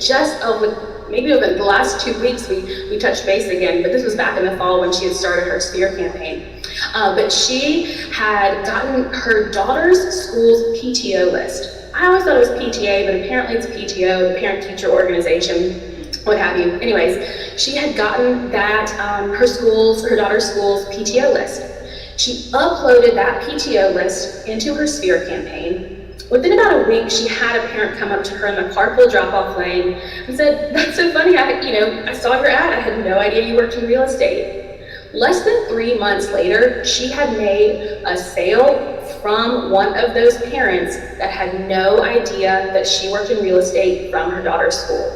maybe over the last 2 weeks, we touched base again, but this was back in the fall when she had started her Sphere campaign. But she had gotten her daughter's school's PTO list. I always thought it was PTA, but apparently it's PTO, the parent-teacher organization, what have you. Anyways, she had gotten that, her daughter's school's PTO list. She uploaded that PTO list into her Sphere campaign. Within about a week, she had a parent come up to her in the carpool drop-off lane and said, "That's so funny, I saw your ad, I had no idea you worked in real estate." Less than 3 months later, she had made a sale from one of those parents that had no idea that she worked in real estate from her daughter's school.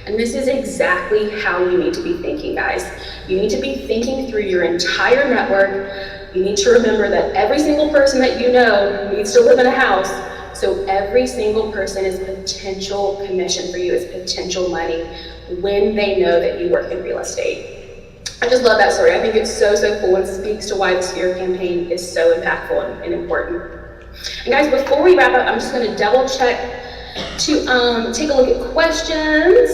And this is exactly how you need to be thinking, guys. You need to be thinking through your entire network. you need to remember that every single person that you know needs to live in a house. So every single person is potential commission for you, is potential money when they know that you work in real estate. I just love that story. I think it's so, so cool and speaks to why the Sphere campaign is so impactful and important. And guys, before we wrap up, I'm just gonna double check to take a look at questions.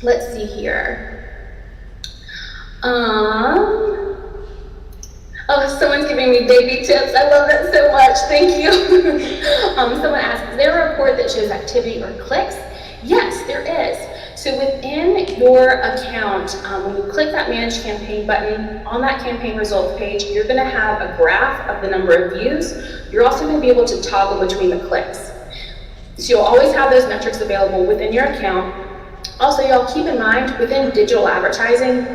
Let's see here. Oh, someone's giving me baby tips. I love that so much. Thank you. Someone asked, is there a report that shows activity or clicks? Yes, there is. So within your account, when you click that Manage Campaign button on that campaign results page, you're going to have a graph of the number of views. You're also going to be able to toggle between the clicks. So you'll always have those metrics available within your account. Also, y'all keep in mind, within digital advertising,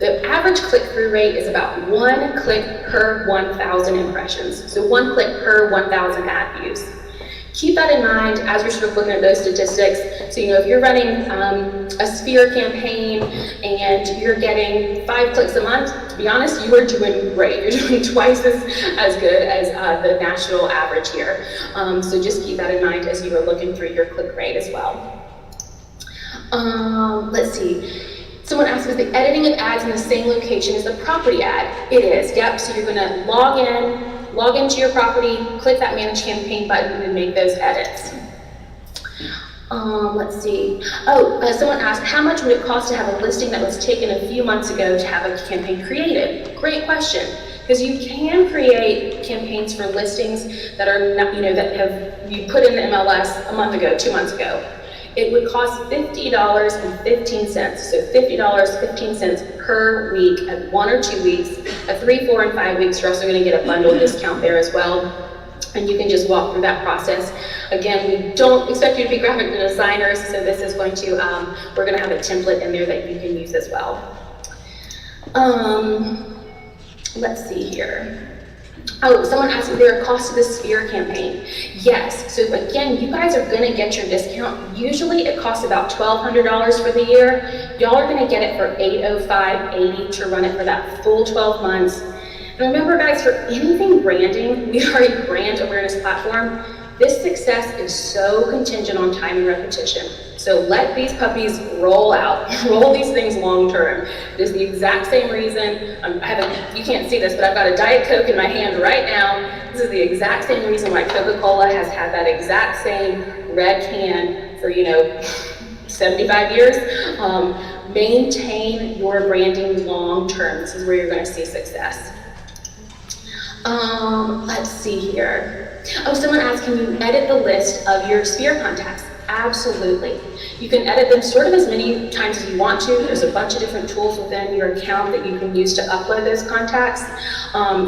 the average click-through rate is about 1 click per 1,000 impressions. So 1 click per 1,000 ad views. Keep that in mind as we're sort of looking at those statistics. So, if you're running a Sphere campaign and you're getting 5 clicks a month, to be honest, you are doing great. You're doing twice as good as the national average here. So just keep that in mind as you are looking through your click rate as well. Let's see. Someone asked, is the editing of ads in the same location as the property ad? It is, yep. So you're gonna log into your property, click that Manage Campaign button, and make those edits. Let's see. Someone asked, how much would it cost to have a listing that was taken a few months ago to have a campaign created? Great question, because you can create campaigns for listings that are not, that you put in the MLS a month ago, 2 months ago. It would cost $50.15, so $50.15 per week at 1 or 2 weeks. At 3, 4, and 5 weeks, you're also going to get a bundle discount there as well. And you can just walk through that process. Again, we don't expect you to be graphic designers, so this is going to, we're going to have a template in there that you can use as well. Let's see here. Oh, someone asked if there a cost to the Sphere campaign. Yes, so again, you guys are gonna get your discount. Usually it costs about $1,200 for the year. Y'all are gonna get it for $805.80 to run it for that full 12 months. And remember guys, for anything branding, we are a brand awareness platform. This success is so contingent on time and repetition. So let these puppies roll out, roll these things long term. It is the exact same reason, you can't see this, but I've got a Diet Coke in my hand right now. This is the exact same reason why Coca-Cola has had that exact same red can for, 75 years. Maintain your branding long term. This is where you're gonna see success. Let's see here. Oh, someone asked, can you edit the list of your Sphere contacts? Absolutely. You can edit them sort of as many times as you want to. There's a bunch of different tools within your account that you can use to upload those contacts.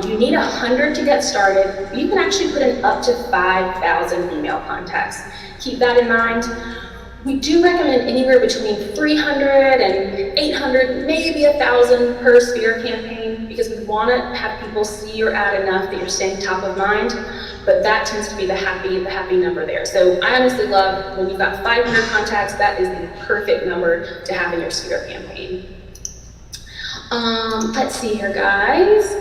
You need 100 to get started. You can actually put in up to 5,000 email contacts. Keep that in mind. We do recommend anywhere between 300 and 800, maybe 1,000 per Sphere campaign, because we want to have people see your ad enough that you're staying top of mind. But that tends to be the happy number there. So I honestly love when you've got 500 contacts, that is the perfect number to have in your Sphere campaign. Let's see here, guys.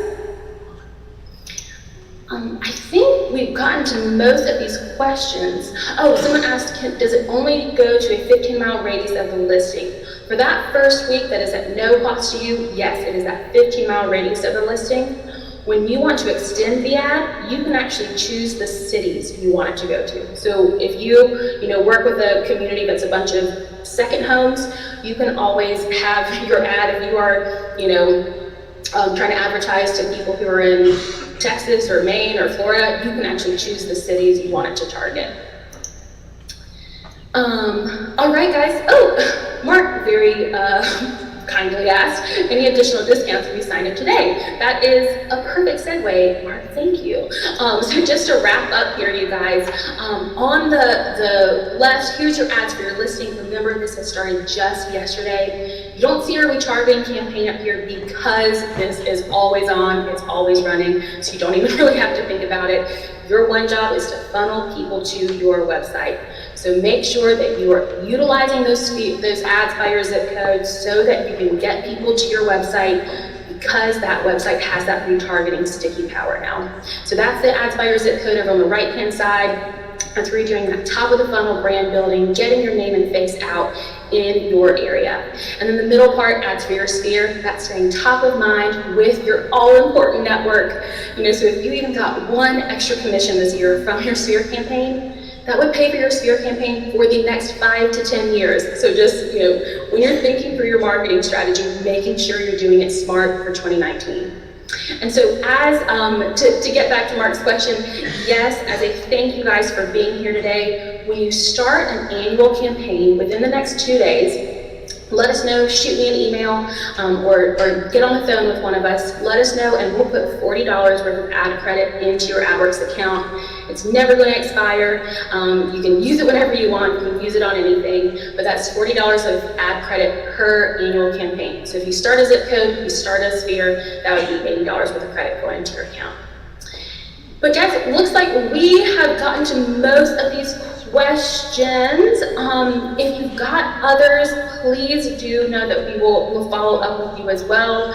I think we've gotten to most of these questions. Oh, someone asked, does it only go to a 15-mile radius of the listing? For that first week that is at no cost to you, yes, it is that 15-mile radius of the listing. When you want to extend the ad, you can actually choose the cities you want it to go to. So if you work with a community that's a bunch of second homes, you can always have your ad, if you are, trying to advertise to people who are in Texas or Maine or Florida, you can actually choose the cities you want it to target. All right, guys. Oh, Mark very kindly asked, any additional discounts if you sign up today? That is a perfect segue, Mark, thank you. So just to wrap up here, you guys, on the left, here's your ads for your listing. Remember, this has started just yesterday. You don't see our retargeting campaign up here because this is always on, it's always running, so you don't even really have to think about it. Your one job is to funnel people to your website. So make sure that you are utilizing those ads by your zip code so that you can get people to your website. because that website has that retargeting sticky power now. So that's the ads by your zip code over on the right-hand side. That's where you're doing that top of the funnel brand building, getting your name and face out in your area. And then the middle part, ads for your sphere, that's staying top of mind with your all-important network. So if you even got one extra commission this year from your sphere campaign, that would pay for your sphere campaign for the next 5 to 10 years. So just, when you're thinking through your marketing strategy, making sure you're doing it smart for 2019. And so to get back to Mark's question, yes, as a thank you guys for being here today, when you start an annual campaign within the next 2 days, let us know, shoot me an email, or get on the phone with one of us, let us know, and we'll put $40 worth of ad credit into your Adwerx account. It's never going to expire. You can use it whenever you want, you can use it on anything, but that's $40 of ad credit per annual campaign. So if you start a zip code, you start a sphere, that would be $80 worth of credit going into your account. But guys, it looks like we have gotten to most of these questions. If you've got others, please do know that we'll follow up with you as well.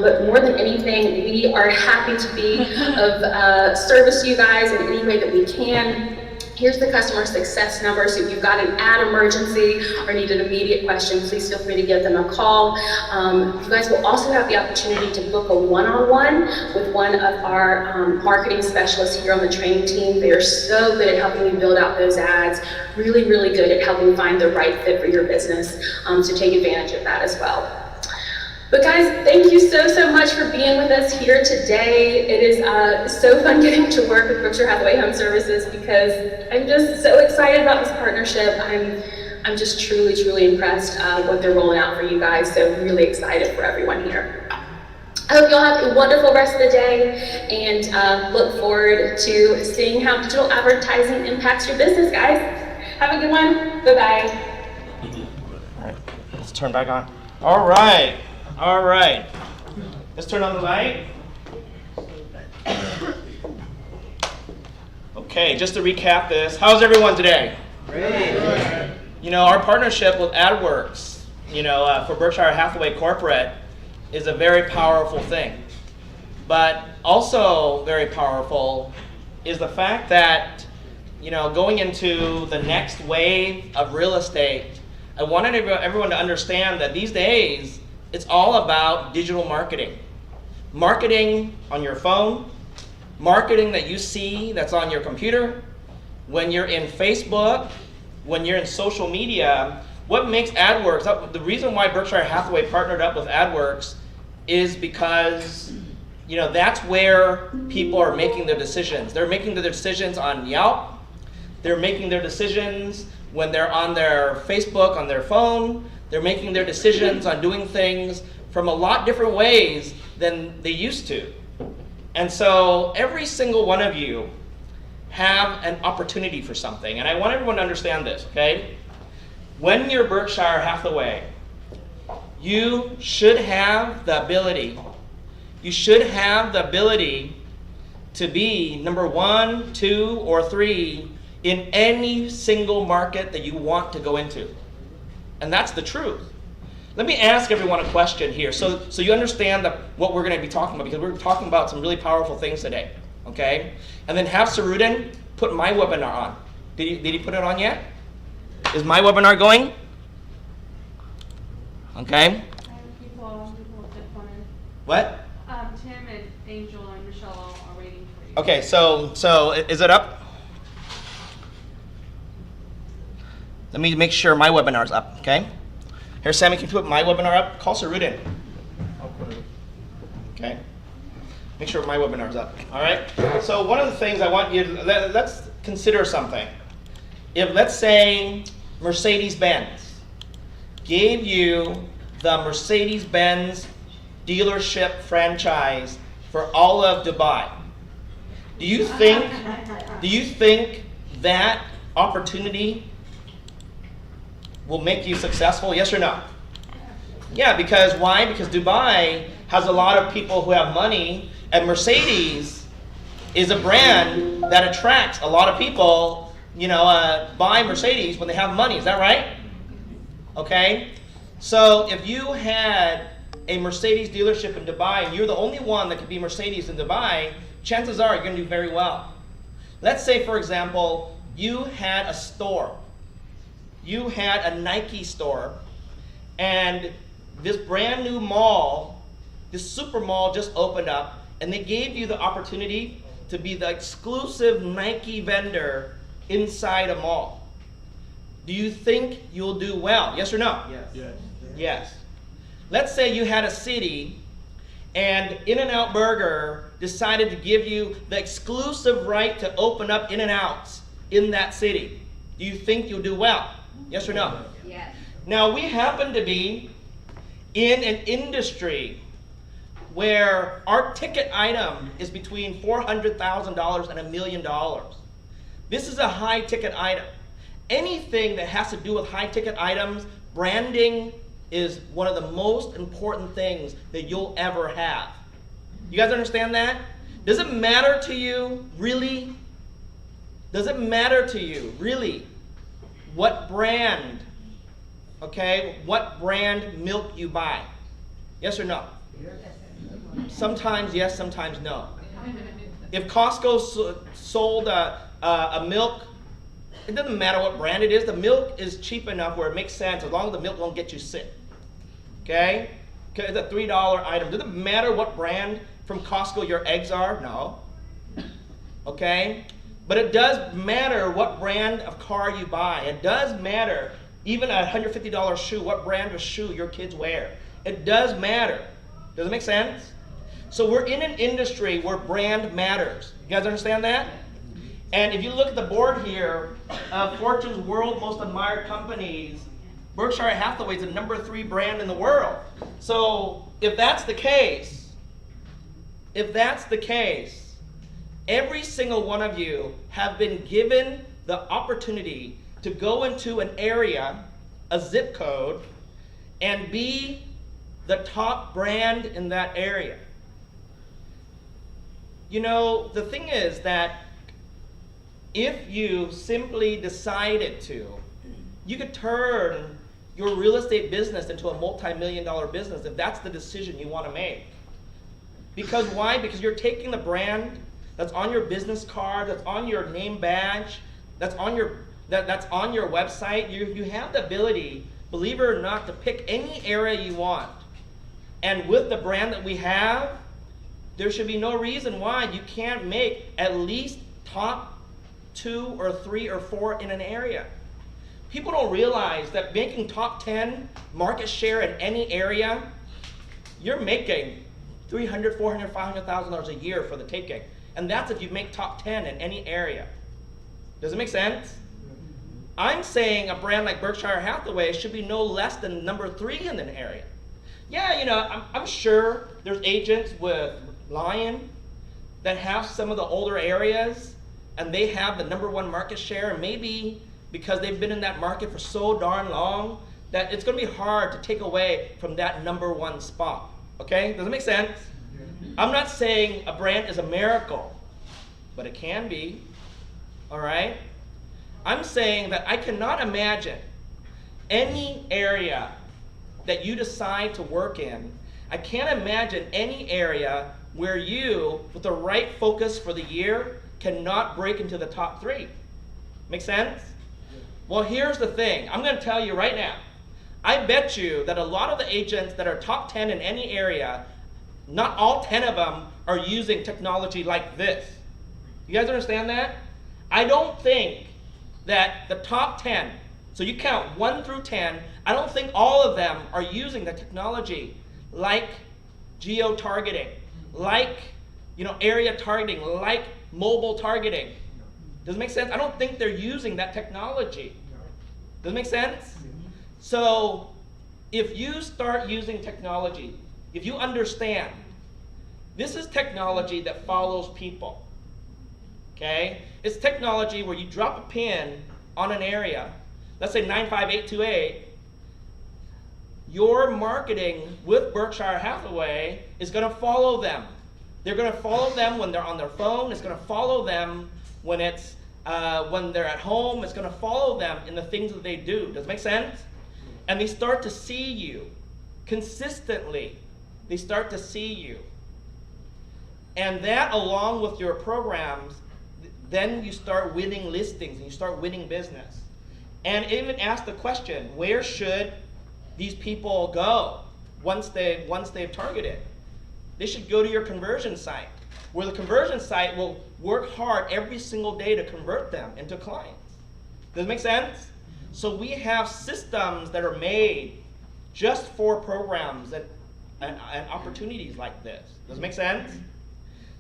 But more than anything, we are happy to be of service to you guys in any way that we can. Here's the customer success number, so if you've got an ad emergency or need an immediate question, please feel free to give them a call. You guys will also have the opportunity to book a one-on-one with one of our marketing specialists here on the training team. They are so good at helping you build out those ads, really, really good at helping find the right fit for your business, so take advantage of that as well. But guys, thank you so much for being with us here today. It is so fun getting to work with Berkshire Hathaway Home Services because I'm just so excited about this partnership. I'm just truly impressed what they're rolling out for you guys. So really excited for everyone here. I hope you all have a wonderful rest of the day and look forward to seeing how digital advertising impacts your business, guys. Have a good one. Bye-bye. All right, let's turn back on. All right. Let's turn on the light. Okay, just to recap this, how's everyone today? Great. Our partnership with Adwerx, for Berkshire Hathaway Corporate is a very powerful thing. But also very powerful is the fact that, going into the next wave of real estate, I wanted everyone to understand that these days, it's all about digital marketing. Marketing on your phone, marketing that you see that's on your computer, when you're in Facebook, when you're in social media. What makes Adwerx, the reason why Berkshire Hathaway partnered up with Adwerx is because that's where people are making their decisions. They're making their decisions on Yelp. They're making their decisions when they're on their Facebook, on their phone. They're making their decisions on doing things from a lot different ways than they used to. And so every single one of you have an opportunity for something. And I want everyone to understand this, okay? When you're Berkshire Hathaway, you should have the ability to be number 1, 2, or 3 in any single market that you want to go into. And that's the truth. Let me ask everyone a question here so you understand what we're going to be talking about, because we're talking about some really powerful things today, okay? And then have Sarudin put my webinar on. Did he put it on yet? Is my webinar going? Okay. People that want in. What? Tim and Angel and Michelle are waiting for you. Okay, so is it up? Let me make sure my webinar's up, okay? Here, Sammy, can you put my webinar up? Call Sarudin. I'll put it. Okay. Make sure my webinar's up. All right. So one of the things I want you to let's consider something. If, let's say, Mercedes-Benz gave you the Mercedes-Benz dealership franchise for all of Dubai, do you think that opportunity will make you successful? Yes or no? Yeah, because why? Because Dubai has a lot of people who have money, and Mercedes is a brand that attracts a lot of people, buy Mercedes when they have money. Is that right? Okay. So if you had a Mercedes dealership in Dubai, and you're the only one that could be Mercedes in Dubai, chances are you're going to do very well. Let's say, for example, you had a store. You had a Nike store, and this brand new mall, this super mall just opened up, and they gave you the opportunity to be the exclusive Nike vendor inside a mall. Do you think you'll do well? Yes or no? Yes. Yes. Let's say you had a city and In-N-Out Burger decided to give you the exclusive right to open up In-N-Outs in that city. Do you think you'll do well? Yes or no? Yes. Now, we happen to be in an industry where our ticket item is between $400,000 and $1 million. This is a high ticket item. Anything that has to do with high ticket items, branding is one of the most important things that you'll ever have. You guys understand that? Does it matter to you, really? Does it matter to you, really, what brand, okay, what brand milk you buy? Yes or no? Sometimes yes, sometimes no. If Costco sold a milk, it doesn't matter what brand it is. The milk is cheap enough where it makes sense as long as the milk won't get you sick. Okay? It's a $3 item. Does it matter what brand from Costco your eggs are? No. Okay? But it does matter what brand of car you buy. It does matter, even a $150 shoe, what brand of shoe your kids wear. It does matter. Does it make sense? So we're in an industry where brand matters. You guys understand that? And if you look at the board here, Fortune's World Most Admired Companies, Berkshire Hathaway is the #3 brand in the world. So if that's the case, every single one of you have been given the opportunity to go into an area, a zip code, and be the top brand in that area. You know, the thing is that if you simply decided to, you could turn your real estate business into a multi-million-dollar business if that's the decision you want to make. Because why? Because you're taking the brand that's on your business card, that's on your name badge, that's on your website. You have the ability, believe it or not, to pick any area you want. And with the brand that we have, there should be no reason why you can't make at least top 2 or 3 or 4 in an area. People don't realize that making top 10 market share in any area, you're making $300,000, $400,000, $500,000 a year for the taking. And that's if you make top 10 in any area. Does it make sense? I'm saying a brand like Berkshire Hathaway should be no less than #3 in an area. Yeah, you know, I'm sure there's agents with Lion that have some of the older areas and they have the #1 market share, and maybe because they've been in that market for so darn long that it's going to be hard to take away from that #1 spot. Okay? Does it make sense? I'm not saying a brand is a miracle, but it can be. All right? I'm saying that I cannot imagine any area that you decide to work in. I can't imagine any area where you, with the right focus for the year, cannot break into the top 3. Make sense? Well, here's the thing. I'm going to tell you right now. I bet you that a lot of the agents that are top 10 in any area, not all 10 of them are using technology like this. You guys understand that? I don't think that the top 10, so you count 1 through 10, I don't think all of them are using the technology like geo-targeting, like, you know, area targeting, like mobile targeting. Does it make sense? I don't think they're using that technology. Does it make sense? So if you start using technology, if you understand, this is technology that follows people. Okay? It's technology where you drop a pin on an area, let's say 95828, your marketing with Berkshire Hathaway is going to follow them. They're going to follow them when they're on their phone. It's going to follow them when they're at home. It's going to follow them in the things that they do. Does it make sense? And they start to see you consistently they start to see you. And that, along with your programs, then you start winning listings and you start winning business. And even ask the question, where should these people go once they've targeted? They should go to your conversion site, where the conversion site will work hard every single day to convert them into clients. Does it make sense? So we have systems that are made just for programs and opportunities like this. Does it make sense?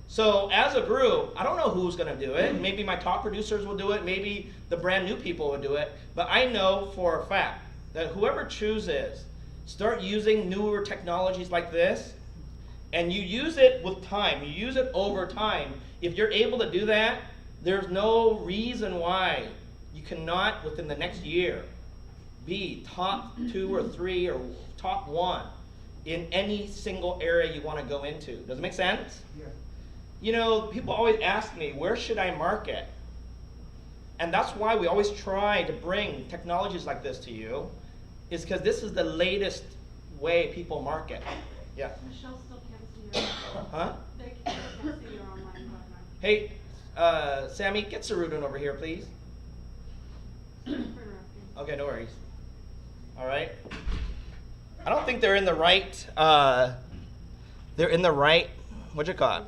So as a group, I don't know who's going to do it. Maybe my top producers will do it. Maybe the brand new people will do it. But I know for a fact that whoever chooses, start using newer technologies like this, and you use it with time. You use it over time. If you're able to do that, there's no reason why you cannot, within the next year, be top 2 or 3 or top 1 in any single area you want to go into. Does it make sense? Yeah. You know, people always ask me, where should I market? And that's why we always try to bring technologies like this to you, is because this is the latest way people market. Yeah. Michelle still can't see your. Huh? They can't see your online webinar. Hey, Sammy, get Sarudin over here, please. For interrupting. Okay, no worries. All right. I don't think they're in the right, what'd you call it?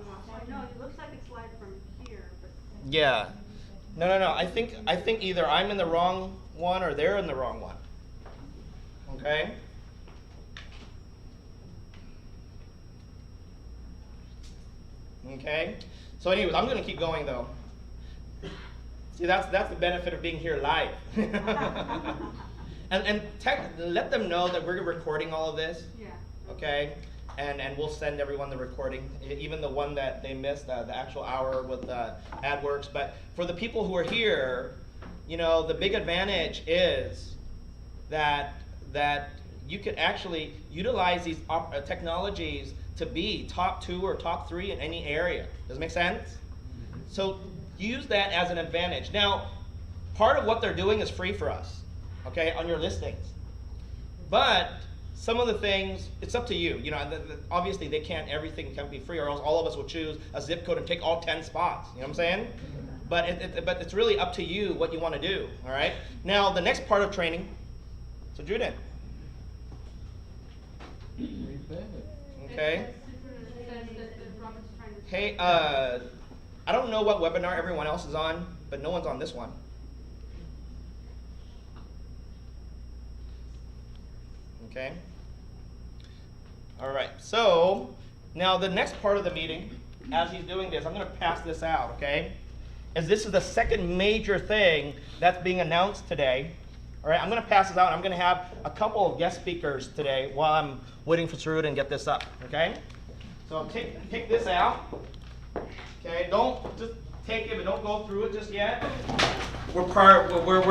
No, it looks like it's live from here, but. Yeah. No. I think either I'm in the wrong one or they're in the wrong one. Okay? Okay? So anyways, I'm going to keep going though. See, that's the benefit of being here live. and let them know that we're recording all of this. Yeah. Okay? And we'll send everyone the recording, even the one that they missed, the actual hour with Adwerx. But for the people who are here, you know, the big advantage is that you could actually utilize these technologies to be top 2 or top 3 in any area. Does it make sense? So use that as an advantage. Now, part of what they're doing is free for us, okay, on your listings. But some of the things, it's up to you. You know, obviously everything can't be free, or else all of us will choose a zip code and take all 10 spots. You know what I'm saying? But it's really up to you what you want to do. All right. Now the next part of training. So Juden. Okay. It says that Robert's trying to. Hey, I don't know what webinar everyone else is on, but no one's on this one. Okay. All right. So now the next part of the meeting, as he's doing this, I'm going to pass this out. Okay. As this is the second major thing that's being announced today. All right. I'm going to pass this out. I'm going to have a couple of guest speakers today while I'm waiting for Sarud and get this up. Okay. So take this out. Okay. Don't just take it, but don't go through it just yet. We're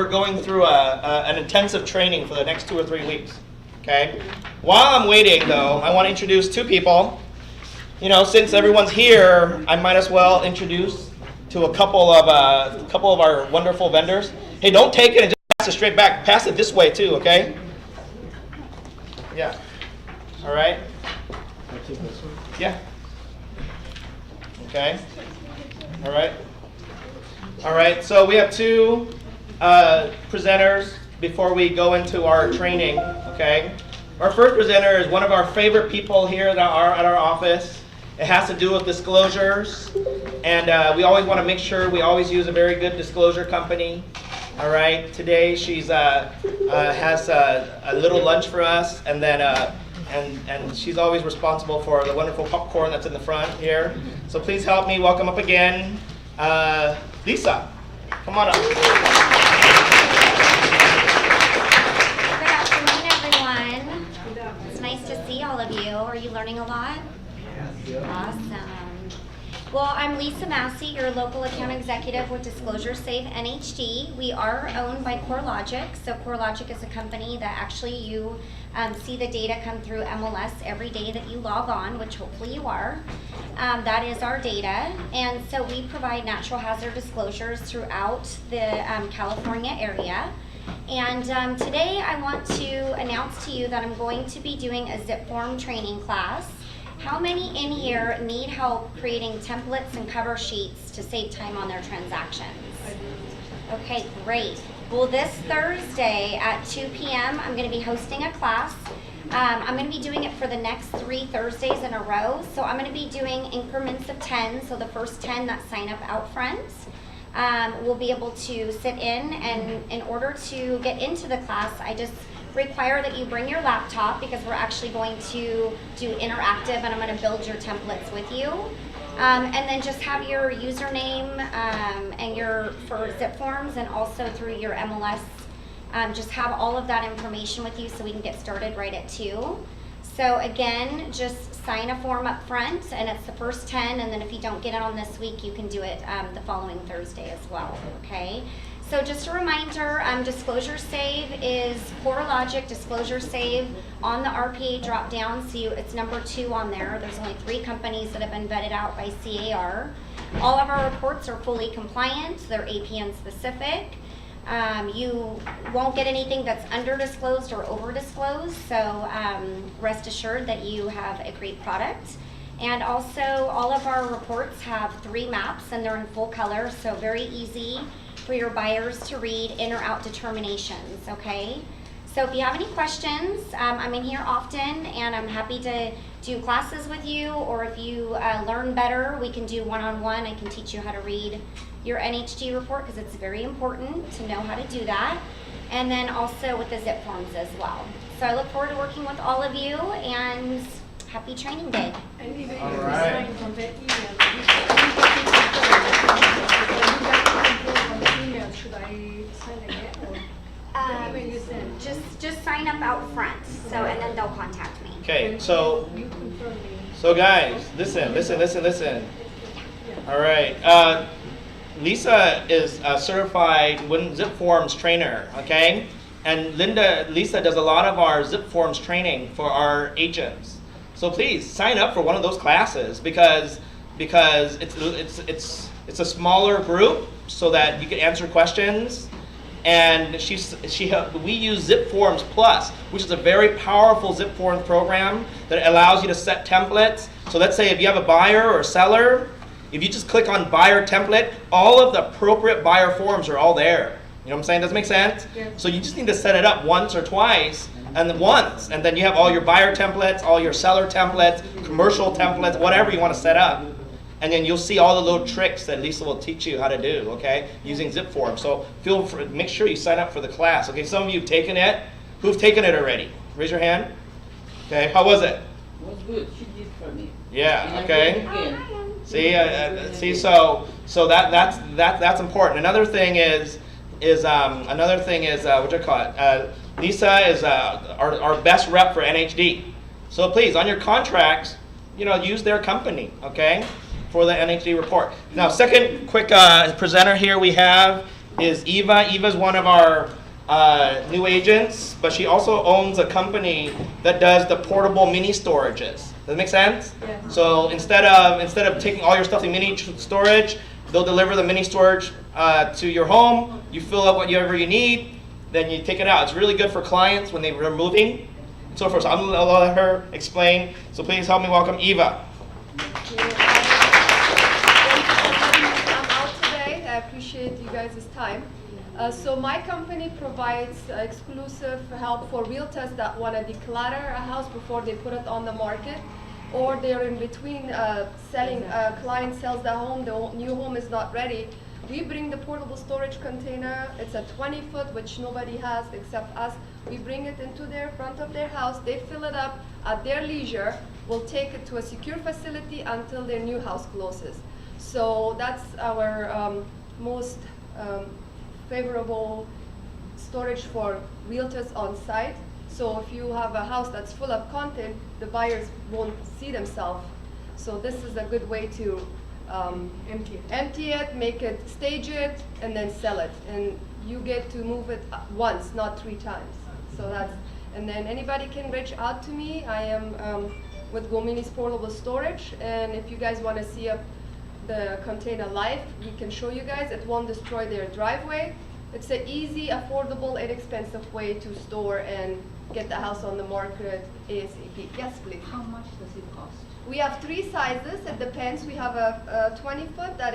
going through an intensive training for the next 2 or 3 weeks. Okay. While I'm waiting, though, I want to introduce 2 people. You know, since everyone's here, I might as well introduce to a couple of our wonderful vendors. Hey, don't take it and just pass it straight back. Pass it this way too, okay? Yeah. All right. Yeah. Okay. All right. All right. So we have 2 presenters before we go into our training. Okay. Our first presenter is one of our favorite people here at our office. It has to do with disclosures, and we always want to make sure we always use a very good disclosure company. All right. Today she's has a little lunch for us, and then and she's always responsible for the wonderful popcorn that's in the front here. So please help me welcome up again, Lisa. Come on up. Good afternoon, everyone. It's nice to see all of you. Are you learning a lot? Yes. Awesome. Well, I'm Lisa Massey, your local account executive with Disclosure Safe NHD. We are owned by CoreLogic. So CoreLogic is a company that actually you see the data come through MLS every day that you log on, which hopefully you are. That is our data. And so we provide natural hazard disclosures throughout the California area. And today I want to announce to you that I'm going to be doing a zip form training class. How many in here need help creating templates and cover sheets to save time on their transactions? Okay, great. Well, this Thursday at 2 p.m., I'm going to be hosting a class. I'm going to be doing it for the next 3 Thursdays in a row. So I'm going to be doing increments of 10. So the first 10 that sign up out front will be able to sit in. And in order to get into the class, I just require that you bring your laptop because we're actually going to do interactive and I'm going to build your templates with you. And then just have your username and your for zip forms and also through your MLS. Just have all of that information with you so we can get started right at 2. So again, just sign a form up front and it's the first 10 and then if you don't get it on this week, you can do it the following Thursday as well, okay? So just a reminder, Disclosure Save is CoreLogic Disclosure Save on the RPA drop down. So it's number 2 on there. There's only 3 companies that have been vetted out by CAR. All of our reports are fully compliant. They're APN specific. You won't get anything that's under disclosed or over disclosed. So rest assured that you have a great product. And also all of our reports have 3 maps and they're in full color. So very easy for your buyers to read in or out determinations, okay? So if you have any questions, I'm in here often and I'm happy to do classes with you, or if you learn better, we can do one-on-one. I can teach you how to read your NHG report because it's very important to know how to do that. And then also with the zip forms as well. So I look forward to working with all of you and happy training day. All right. Should I sign again or? You send? Just sign up out front, so and then they'll contact me. Okay, so You confirm me. guys, listen. All right, Lisa is a certified zip forms trainer, okay? And Lisa does a lot of our zip forms training for our agents. So please sign up for one of those classes because it's a smaller group so that you can answer questions. And we use Zip Forms Plus, which is a very powerful Zip Forms program that allows you to set templates. So let's say if you have a buyer or a seller, if you just click on buyer template, all of the appropriate buyer forms are all there. You know what I'm saying? Does it make sense? Yeah. So you just need to set it up once or twice, and then you have all your buyer templates, all your seller templates, commercial templates, whatever you want to set up. And then you'll see all the little tricks that Lisa will teach you how to do, okay, using Zip Forms. So make sure you sign up for the class. Okay, some of you have taken it. Who've taken it already? Raise your hand. Okay, how was it? It was good. She did for me. Yeah, And okay. I did again. See, so that's important. Another thing is what do you call it? Lisa is our best rep for NHD. So please, on your contracts, use their company, okay, for the NHD report. Now, second quick presenter here we have is Eva. Eva's one of our new agents, but she also owns a company that does the portable mini storages. Does that make sense? Yeah. So instead of taking all your stuff in mini storage, they'll deliver the mini storage to your home. You fill up whatever you need, then you take it out. It's really good for clients when they're moving and so forth. So I'm going to let her explain. So please help me welcome Eva. I'm out today. I appreciate you guys' time. So my company provides exclusive help for realtors that want to declutter a house before they put it on the market, or they're in between selling. Client sells their home, the new home is not ready. We bring the portable storage container. It's a 20-foot, which nobody has except us. We bring it into their front of their house. They fill it up at their leisure. We'll take it to a secure facility until their new house closes. So that's our most favorable storage for realtors on site. So if you have a house that's full of content, the buyers won't see themselves. So this is a good way to empty it, make it, stage it, and then sell it. And you get to move it once, not 3 times. So that's, and then anybody can reach out to me. I am with Gomini's Portable Storage, and if you guys want to see the container live, we can show you guys. It won't destroy their driveway. It's an easy, affordable, inexpensive way to store and get the house on the market ASAP. Yes, please. How much does it cost? We have 3 sizes. It depends. We have a 20-foot that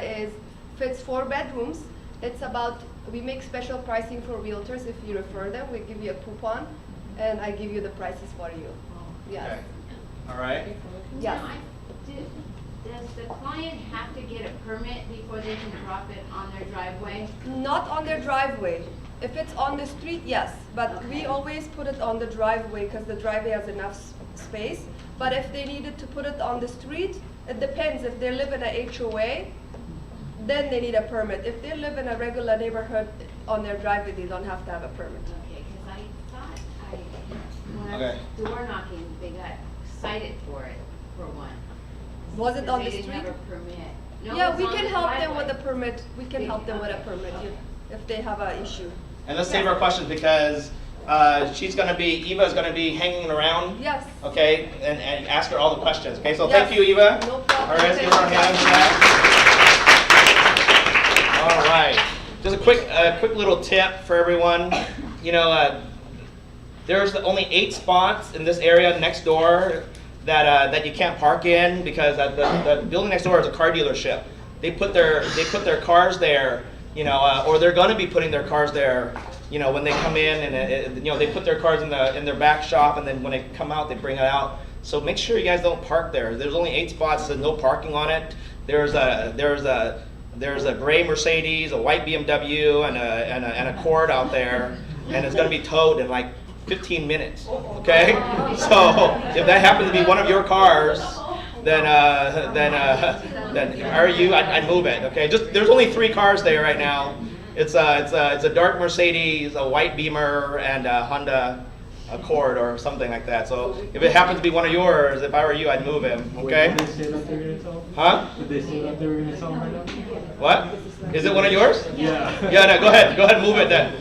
fits 4 bedrooms. It's about, we make special pricing for realtors. If you refer them, we give you a coupon, and I give you the prices for you. Yes. Okay. All right. Yes. Does the client have to get a permit before they can drop it on their driveway? Not on their driveway. If it's on the street, yes. But we always put it on the driveway because the driveway has enough space. But if they needed to put it on the street, it depends. If they live in a HOA, then they need a permit. If they live in a regular neighborhood on their driveway, they don't have to have a permit. Okay, because I thought when I Okay. was door knocking, they got cited for it, for one. Was it on the They street? didn't have a permit. No, it Yeah, was we on can the help them driveway. with a permit. We can help them with a permit if they have an issue. And let's save our questions because Eva is going to be hanging around. Yes. Okay, and ask her all the questions. Okay, so Yes. thank you, Eva. No problem. All right, let's give her a Thank hand you. for that. All right, just a quick little tip for everyone. You know, there's only 8 spots in this area next door that you can't park in because the building next door is a car dealership. They put their cars there, you know, or they're going to be putting their cars there, you know, when they come in, and you know, they put their cars in their back shop, and then when they come out, they bring it out. So make sure you guys don't park there. There's only 8 spots, so no parking on it. There's a gray Mercedes, a white BMW, and a Accord out there, and it's going to be towed in like 15 minutes. Okay, so if that happens to be one of your cars, then I'd move it. Okay, there's only 3 cars there right now. It's a dark Mercedes, a white Beamer, and a Honda Accord or something like that. So if it happens to be one of yours, if I were you, I'd move him. Okay? Did they say that they were going to tell? Huh? Did they say that they were going to tell right now? What? Is it one of yours? Yeah. Yeah. No, go ahead, move it then.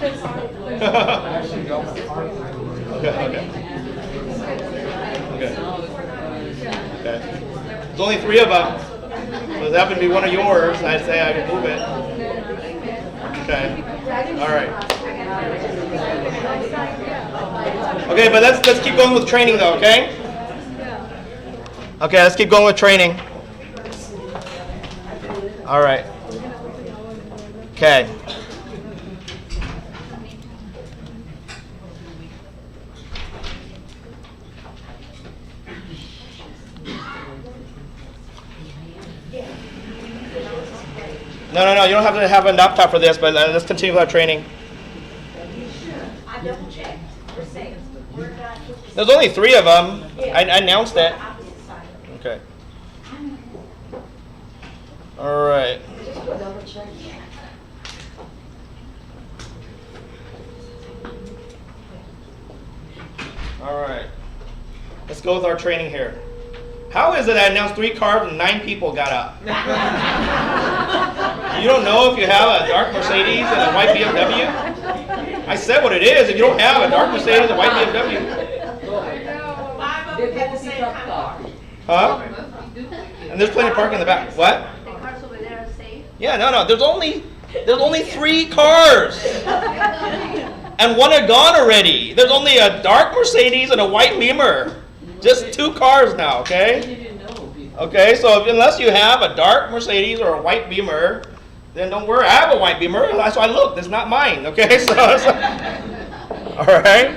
I actually got my car. Okay. There's only 3 of them. So if it happened to be one of yours, I'd say I could move it. Okay. All right. Okay, but let's keep going with training though, okay? Okay, let's keep going with training. All right. Okay. No, you don't have to have a laptop for this, but let's continue with our training. I double checked. We're safe. We're not. There's only 3 of them. I announced it. Okay. All right. Double check. All right. Let's go with our training here. How is it I announced 3 cars and 9 people got up? You don't know if you have a dark Mercedes and a white BMW? I said what it is. If you don't have a dark Mercedes and a white BMW. They both pick up car. Huh? And there's plenty of parking in the back. What? The cars over there are safe? Yeah, no. There's only 3 cars. And 1 had gone already. There's only a dark Mercedes and a white Beamer. Just 2 cars now, okay? Okay, so unless you have a dark Mercedes or a white Beamer, then don't worry. I have a white Beamer. That's why I looked. It's not mine, okay? So all right?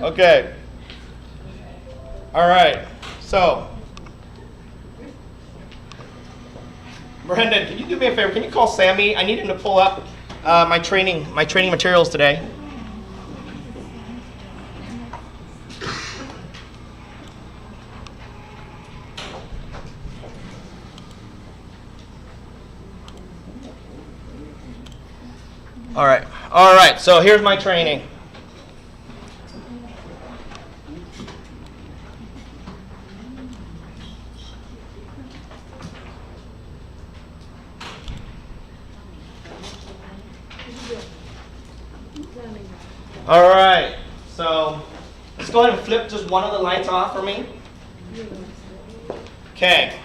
Okay. All right. So, Brendan, can you do me a favor? Can you call Sammy? I need him to pull up my training materials today. All right, so here's my training. All right, so let's go ahead and flip just one of the lights off for me. Okay,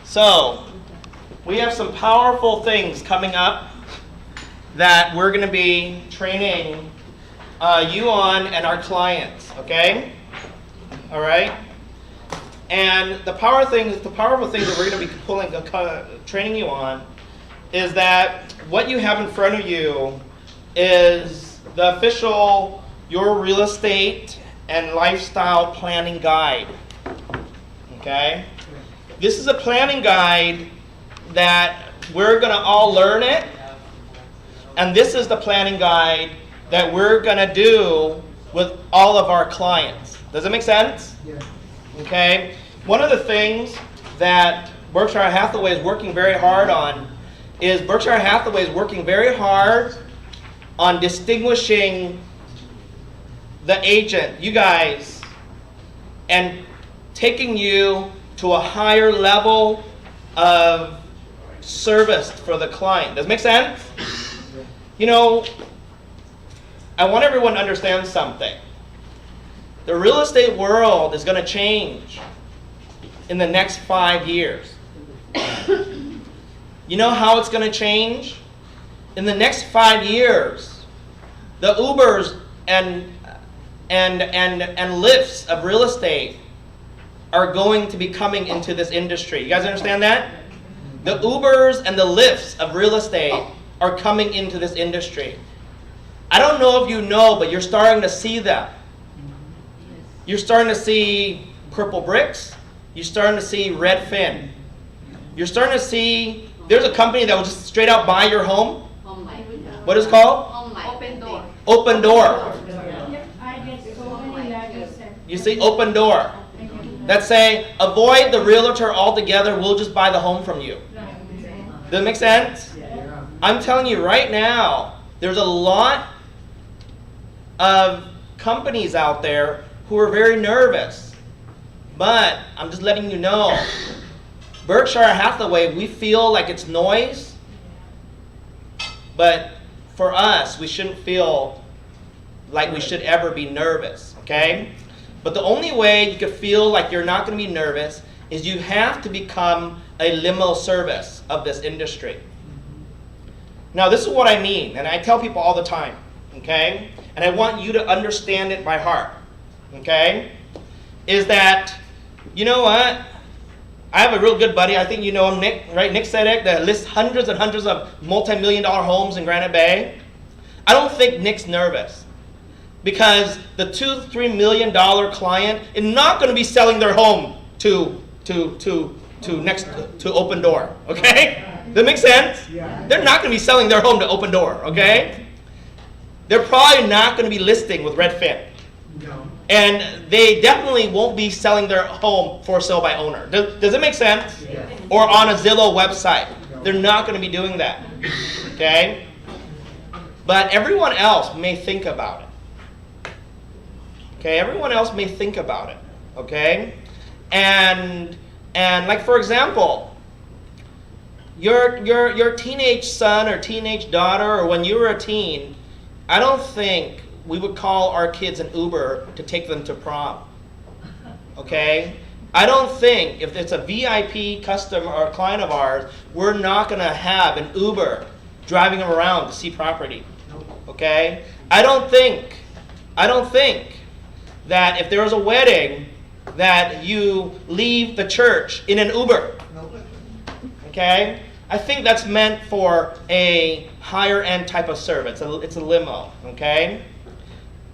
so we have some powerful things coming up that we're going to be training you on and our clients, okay? All right? And the powerful thing that we're going to be training you on is that what you have in front of you is the official Your Real Estate and Lifestyle Planning Guide. Okay? This is a planning guide that we're going to all learn it. And this is the planning guide that we're going to do with all of our clients. Does it make sense? Yeah. Okay? One of the things that Berkshire Hathaway is working very hard on is Berkshire Hathaway is working very hard on distinguishing the agent, you guys, and taking you to a higher level of service for the client. Does it make sense? You know, I want everyone to understand something. The real estate world is going to change in the next 5 years. You know how it's going to change? In the next 5 years, the Ubers and Lyfts of real estate are going to be coming into this industry. You guys understand that? The Ubers and the Lyfts of real estate are coming into this industry. I don't know if you know, but you're starting to see them. You're starting to see Purple Bricks. You're starting to see Redfin. You're starting to see, there's a company that will just straight out buy your home. Home life. What is it called? Home life. Open door. Open Door. I get so many letters. You see, Open Door. That say, avoid the realtor altogether, we'll just buy the home from you. Does it make sense? Yeah. I'm telling you right now, there's a lot of companies out there who are very nervous. But I'm just letting you know, Berkshire Hathaway, we feel like it's noise. But for us, we shouldn't feel like we should ever be nervous, okay? But the only way you could feel like you're not going to be nervous is you have to become a limo service of this industry. Now, this is what I mean, and I tell people all the time, okay? And I want you to understand it by heart, okay? Is that, you know what? I have a real good buddy, I think you know him, Nick, right? Nick Sedek, that lists hundreds and hundreds of multi-million-dollar homes in Granite Bay. I don't think Nick's nervous because the $2-3 million client is not going to be selling their home to Open Door, okay? Does that make sense? Yeah. They're not going to be selling their home to Open Door, okay? They're probably not going to be listing with Redfin. No. And they definitely won't be selling their home for sale by owner. Does it make sense? Yeah. Or on a Zillow website. They're not going to be doing that. Okay? But everyone else may think about it. Okay? Everyone else may think about it. Okay? And like for example, your teenage son or teenage daughter, or when you were a teen, I don't think we would call our kids an Uber to take them to prom. Okay? I don't think if it's a VIP customer or client of ours, we're not going to have an Uber driving them around to see property. Okay? I don't think that if there was a wedding that you leave the church in an Uber. Okay? I think that's meant for a higher end type of service. It's a limo. Okay?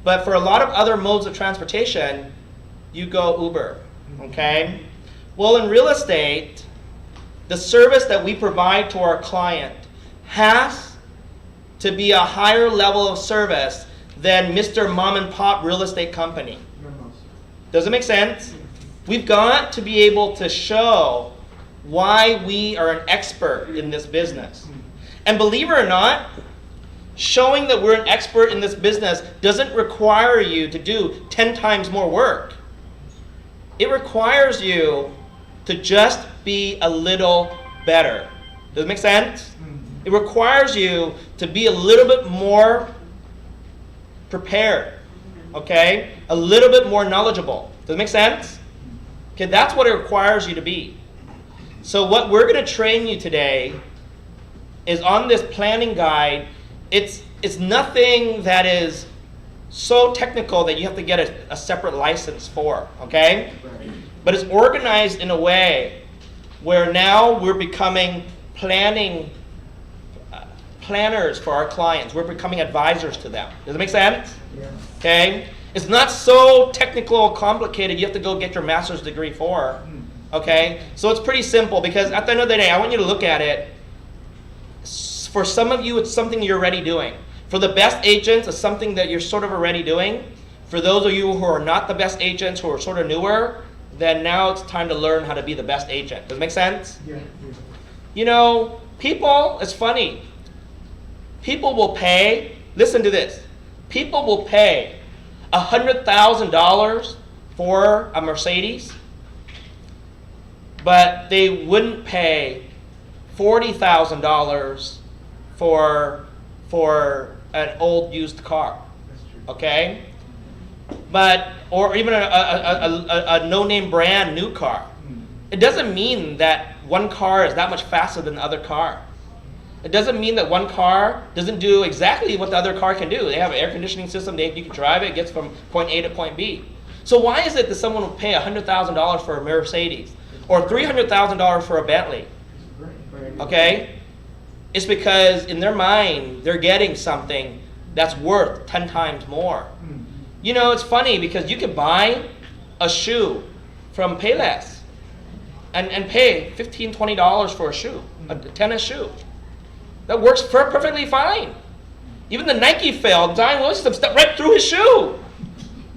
But for a lot of other modes of transportation, you go Uber, okay? Well, in real estate, the service that we provide to our client has to be a higher level of service than Mr. Mom and Pop real estate company. Does it make sense? We've got to be able to show why we are an expert in this business. And believe it or not, showing that we're an expert in this business doesn't require you to do 10 times more work. It requires you to just be a little better. Does it make sense? It requires you to be a little bit more prepared, okay? A little bit more knowledgeable. Does it make sense? Okay, that's what it requires you to be. So what we're going to train you today is on this planning guide. It's nothing that is so technical that you have to get a separate license for, okay? But it's organized in a way where now we're becoming planners for our clients. We're becoming advisors to them. Does it make sense? Okay? It's not so technical or complicated you have to go get your master's degree for. Okay? So it's pretty simple because at the end of the day, I want you to look at it. For some of you, it's something you're already doing. For the best agents, it's something that you're sort of already doing. For those of you who are not the best agents, who are sort of newer, then now it's time to learn how to be the best agent. Does it make sense? Yeah. You know, people, it's funny. People will pay, listen to this. People will pay $100,000 for a Mercedes, but they wouldn't pay $40,000 for an old used car. Okay? But, or even a no-name brand new car. It doesn't mean that one car is that much faster than the other car. It doesn't mean that one car doesn't do exactly what the other car can do. They have an air conditioning system, you can drive it, it gets from point A to point B. So why is it that someone will pay $100,000 for a Mercedes or $300,000 for a Bentley? Okay? It's because in their mind, they're getting something that's worth 10 times more. You know, it's funny because you could buy a shoe from Payless and pay $15, $20 for a shoe, a tennis shoe. That works perfectly fine. Even the Nike failed. Zion Williamson stepped right through his shoe.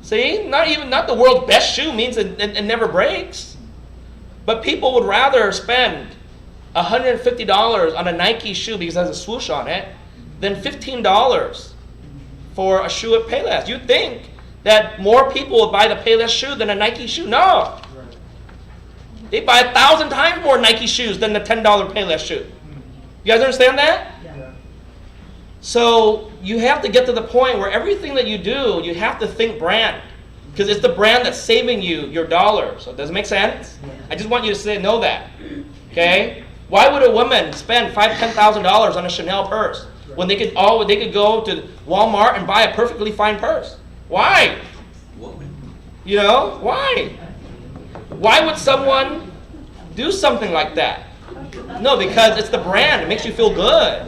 See, not the world's best shoe means it never breaks. But people would rather spend $150 on a Nike shoe because it has a swoosh on it than $15 for a shoe at Payless. You'd think that more people would buy the Payless shoe than a Nike shoe. No. They buy 1,000 times more Nike shoes than the $10 Payless shoe. You guys understand that? Yeah. So you have to get to the point where everything that you do, you have to think brand. Because it's the brand that's saving you your dollars. So does it make sense? Yeah. I just want you to know that. Okay? Why would a woman spend $5,000, $10,000 on a Chanel purse when they could go to Walmart and buy a perfectly fine purse? Why? You know, why? Why would someone do something like that? No, because it's the brand. It makes you feel good.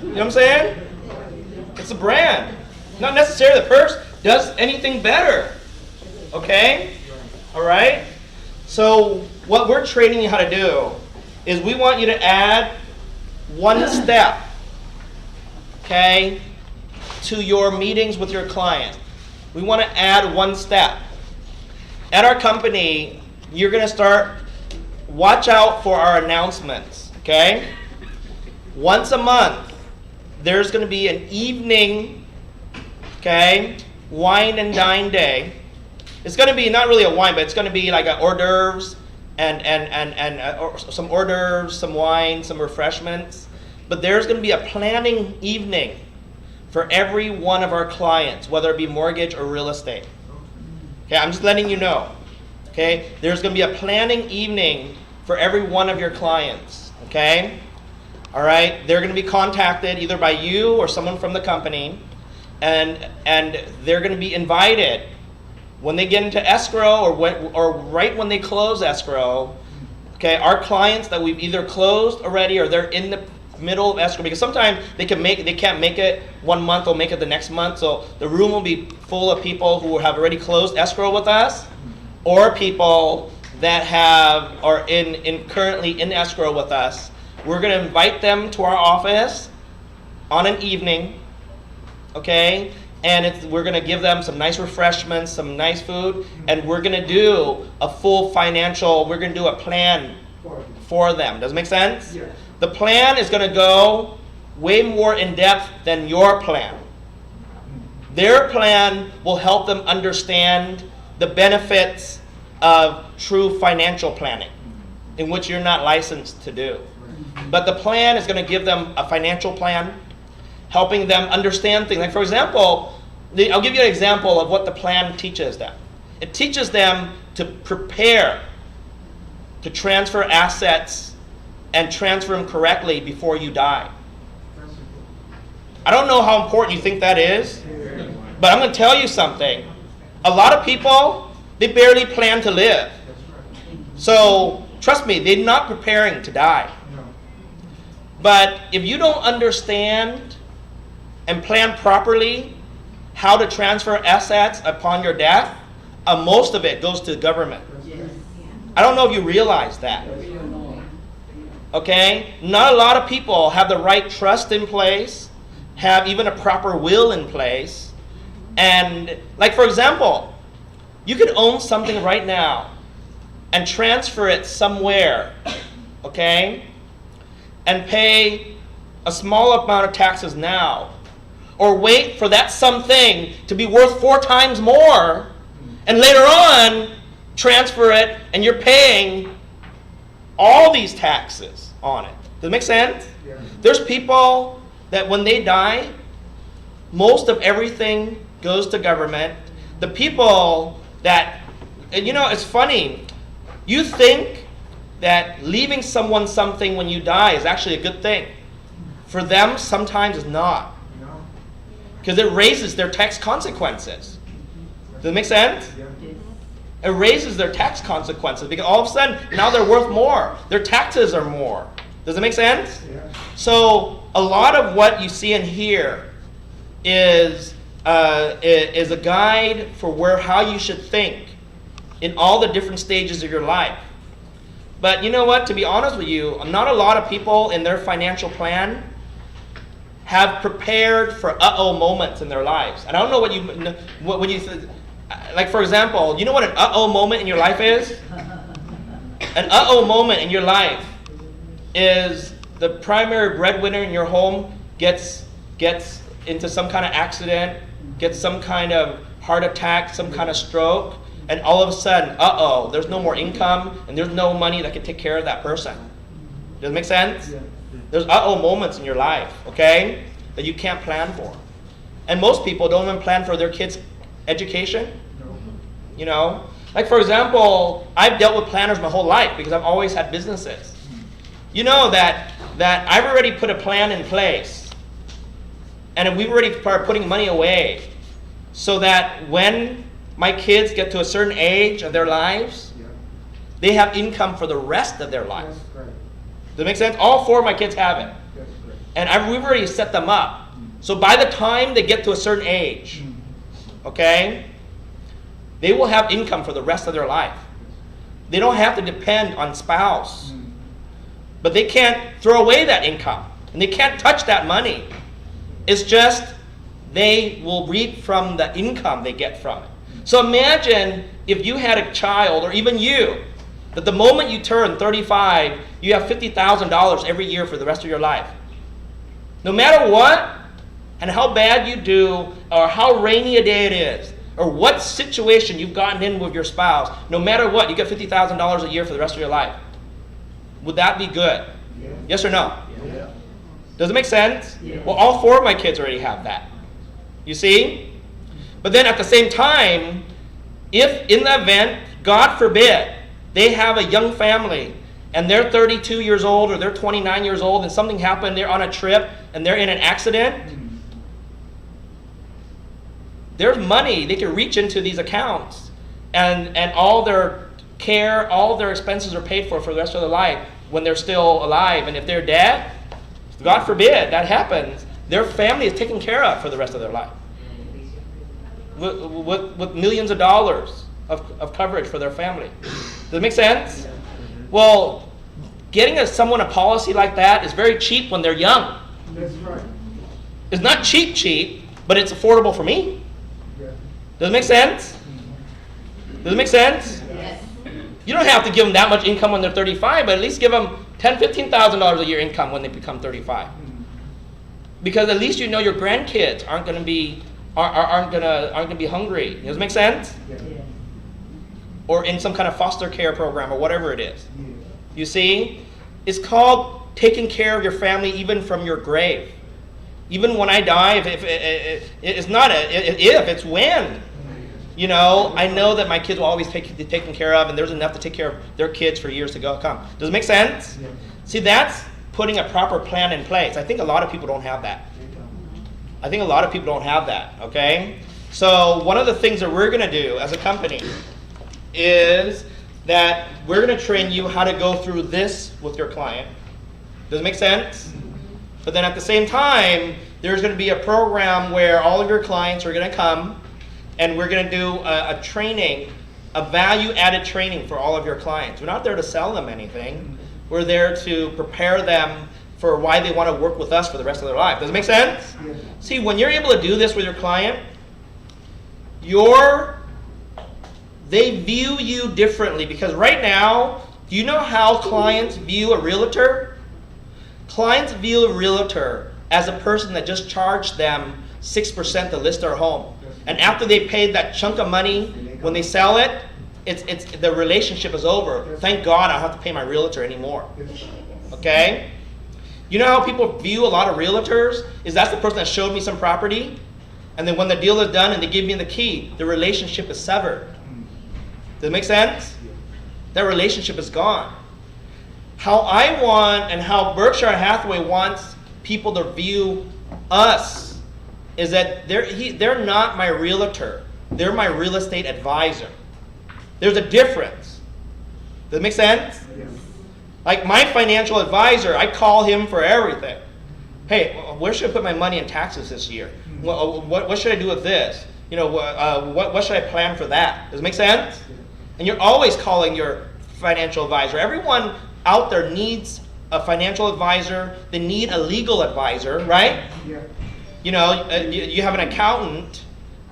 You know what I'm saying? It's the brand. Not necessarily the purse does anything better. Okay? All right? So what we're training you how to do is we want you to add one step, okay, to your meetings with your client. We want to add one step. At our company, you're going to start, watch out for our announcements, okay? Once a month, there's going to be an evening, okay, wine and dine day. It's going to be not really a wine, but it's going to be like a hors d'oeuvres and some hors d'oeuvres, some wine, some refreshments. But there's going to be a planning evening for every one of our clients, whether it be mortgage or real estate. Okay, I'm just letting you know. Okay, there's going to be a planning evening for every one of your clients. Okay, all right. They're going to be contacted either by you or someone from the company, and they're going to be invited when they get into escrow or right when they close escrow. Okay, our clients that we've either closed already or they're in the middle of escrow, because sometimes they can't make it 1 month, they'll make it the next month. So the room will be full of people who have already closed escrow with us, or people that are currently in escrow with us. We're going to invite them to our office on an evening, okay? And we're going to give them some nice refreshments, some nice food, and we're going to do a full we're going to do a plan for them. Does it make sense? Yeah. The plan is going to go way more in depth than your plan. Their plan will help them understand the benefits of true financial planning, in which you're not licensed to do. But the plan is going to give them a financial plan, helping them understand things. Like, for example, I'll give you an example of what the plan teaches them. It teaches them to prepare to transfer assets and transfer them correctly before you die. I don't know how important you think that is, but I'm going to tell you something. A lot of people, they barely plan to live. So, trust me, they're not preparing to die. But if you don't understand and plan properly how to transfer assets upon your death, most of it goes to the government. I don't know if you realize that. Okay? Not a lot of people have the right trust in place, have even a proper will in place. And, like for example, you could own something right now and transfer it somewhere, okay? And pay a small amount of taxes now. Or wait for that something to be worth 4 times more, and later on transfer it, and you're paying all these taxes on it. Does it make sense? Yeah. There's people that when they die, most of everything goes to government. The people that, and it's funny, you think that leaving someone something when you die is actually a good thing. For them, sometimes it's not. Because it raises their tax consequences. Does it make sense? It raises their tax consequences because all of a sudden now they're worth more. Their taxes are more. Does it make sense? Yeah. So a lot of what you see and hear is a guide for how you should think in all the different stages of your life. But you know what? To be honest with you, not a lot of people in their financial plan have prepared for moments in their lives. And I don't know when you like for example, you know what an moment in your life is? An moment in your life is the primary breadwinner in your home gets into some kind of accident, gets some kind of heart attack, some kind of stroke, and all of a sudden, there's no more income and there's no money that can take care of that person. Does it make sense? Yeah. There's moments in your life, okay, that you can't plan for. And most people don't even plan for their kids' education. No. Like for example, I've dealt with planners my whole life because I've always had businesses. You know that I've already put a plan in place. And we've already started putting money away so that when my kids get to a certain age of their lives, they have income for the rest of their life. Does it make sense? All 4 of my kids have it. And we've already set them up. So by the time they get to a certain age, okay, they will have income for the rest of their life. They don't have to depend on spouse. But they can't throw away that income. And they can't touch that money. It's just they will reap from the income they get from it. So imagine if you had a child, or even you, that the moment you turn 35, you have $50,000 every year for the rest of your life. No matter what, and how bad you do, or how rainy a day it is, or what situation you've gotten in with your spouse, no matter what, you get $50,000 a year for the rest of your life. Would that be good? Yeah. Yes or no? Yeah. Does it make sense? Yeah. Well, all 4 of my kids already have that. You see? But then at the same time, if in the event, God forbid, they have a young family and they're 32 years old or they're 29 years old and something happened, they're on a trip and they're in an accident, there's money. They can reach into these accounts and all their care, all their expenses are paid for the rest of their life when they're still alive. And if they're dead, God forbid that happens, their family is taken care of for the rest of their life. With millions of dollars of coverage for their family. Does it make sense? Well, getting someone a policy like that is very cheap when they're young. That's right. It's not cheap, but it's affordable for me. Does it make sense? Does it make sense? Yes. You don't have to give them that much income when they're 35, but at least give them $10,000, $15,000 a year income when they become 35. Because at least you know your grandkids aren't going to be hungry. Does it make sense? Yeah. Or in some kind of foster care program or whatever it is. Yeah. You see? It's called taking care of your family even from your grave. Even when I die, it's not it's when. You know, I know that my kids will always be taken care of and there's enough to take care of their kids for years to come. Does it make sense? Yeah. See, that's putting a proper plan in place. I think a lot of people don't have that. I think a lot of people don't have that, okay? So one of the things that we're gonna do as a company is that we're gonna train you how to go through this with your client. Does it make sense? But then at the same time, there's gonna be a program where all of your clients are gonna come and we're gonna do a training, a value-added training for all of your clients. We're not there to sell them anything. We're there to prepare them for why they want to work with us for the rest of their life. Does it make sense? Yeah. See, when you're able to do this with your client, they view you differently, because right now, do you know how clients view a realtor? Clients view a realtor as a person that just charged them 6% to list their home. And after they paid that chunk of money, when they sell it, it's the relationship is over. Thank God I don't have to pay my realtor anymore. Okay? You know how people view a lot of realtors? Is that's the person that showed me some property, and then when the deal is done and they give me the key, the relationship is severed. Does it make sense? That relationship is gone. How I want and how Berkshire Hathaway wants people to view us is that they're not my realtor. They're my real estate advisor. There's a difference. Does it make sense? Yes. Like my financial advisor, I call him for everything. Hey, where should I put my money in taxes this year? What should I do with this? You know, what should I plan for that? Does it make sense? And you're always calling your financial advisor. Everyone out there needs a financial advisor. They need a legal advisor, right? Yeah. You know, you have an accountant,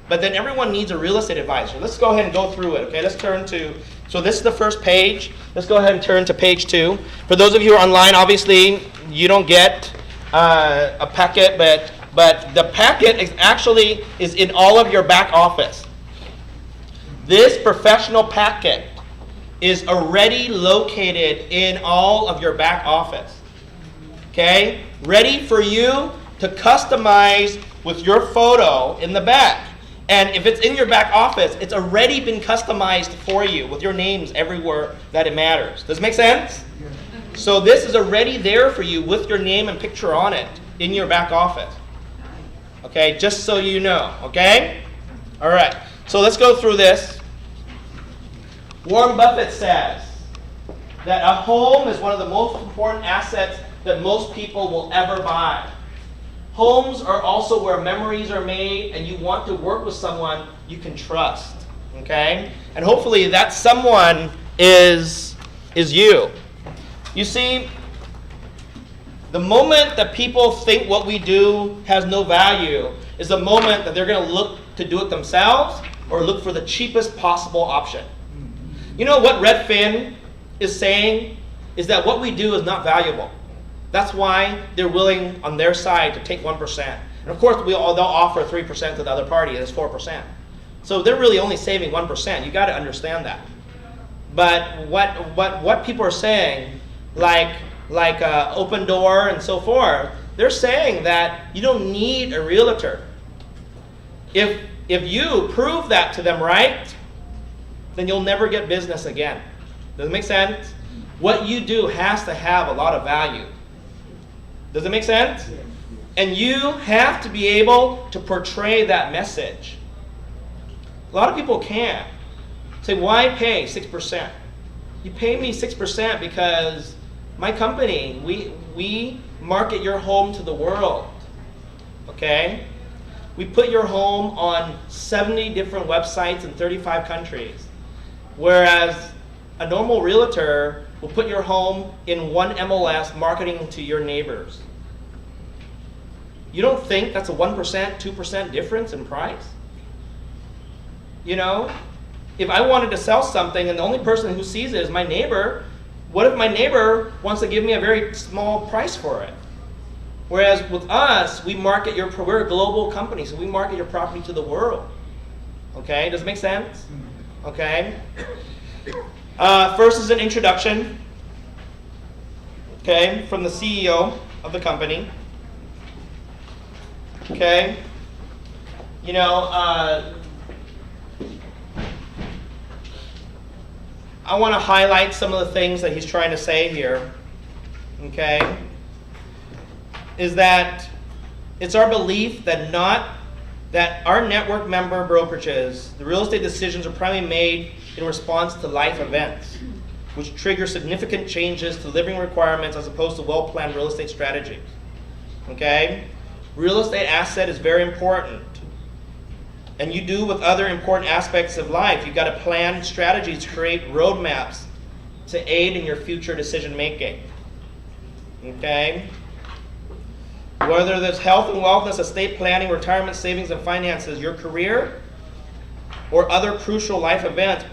but then everyone needs a real estate advisor. Let's go ahead and go through it, okay? Let's turn to, so this is the first page. Let's go ahead and turn to page 2. For those of you who are online, obviously, you don't get a packet, but the packet is in all of your back office. This professional packet is already located in all of your back office. Okay? Ready for you to customize with your photo in the back. And if it's in your back office, it's already been customized for you with your names everywhere that it matters. Does it make sense? So this is already there for you with your name and picture on it in your back office. Okay, just so you know, okay? All right, so let's go through this. Warren Buffett says that a home is one of the most important assets that most people will ever buy. Homes are also where memories are made, and you want to work with someone you can trust, okay? And hopefully that someone is you. You see, the moment that people think what we do has no value is the moment that they're going to look to do it themselves or look for the cheapest possible option. You know what Redfin is saying is that what we do is not valuable. That's why they're willing on their side to take 1%. And of course, they'll offer 3% to the other party. That's 4%. So they're really only saving 1%. You got to understand that. But what people are saying, like Open Door and so forth, they're saying that you don't need a realtor. If you prove that to them right, then you'll never get business again. Does it make sense? What you do has to have a lot of value. Does it make sense? And you have to be able to portray that message. A lot of people can't. Say, why pay 6%? You pay me 6% because my company, we market your home to the world. Okay? We put your home on 70 different websites in 35 countries. Whereas a normal realtor will put your home in one MLS marketing to your neighbors. You don't think that's a 1%, 2% difference in price? You know, if I wanted to sell something and the only person who sees it is my neighbor, what if my neighbor wants to give me a very small price for it? Whereas with us, we're a global company, so we market your property to the world. Okay, does it make sense? Okay. First is an introduction, okay, from the CEO of the company. Okay. You know, I want to highlight some of the things that he's trying to say here. Okay. Is that It's our belief that our network member brokerages, the real estate decisions are primarily made in response to life events, which trigger significant changes to living requirements as opposed to well-planned real estate strategies. Okay? Real estate asset is very important. And you do with other important aspects of life. You've got to plan strategies to create roadmaps to aid in your future decision making. Okay? Whether there's health and wellness, estate planning, retirement savings and finances, your career, or other crucial life events,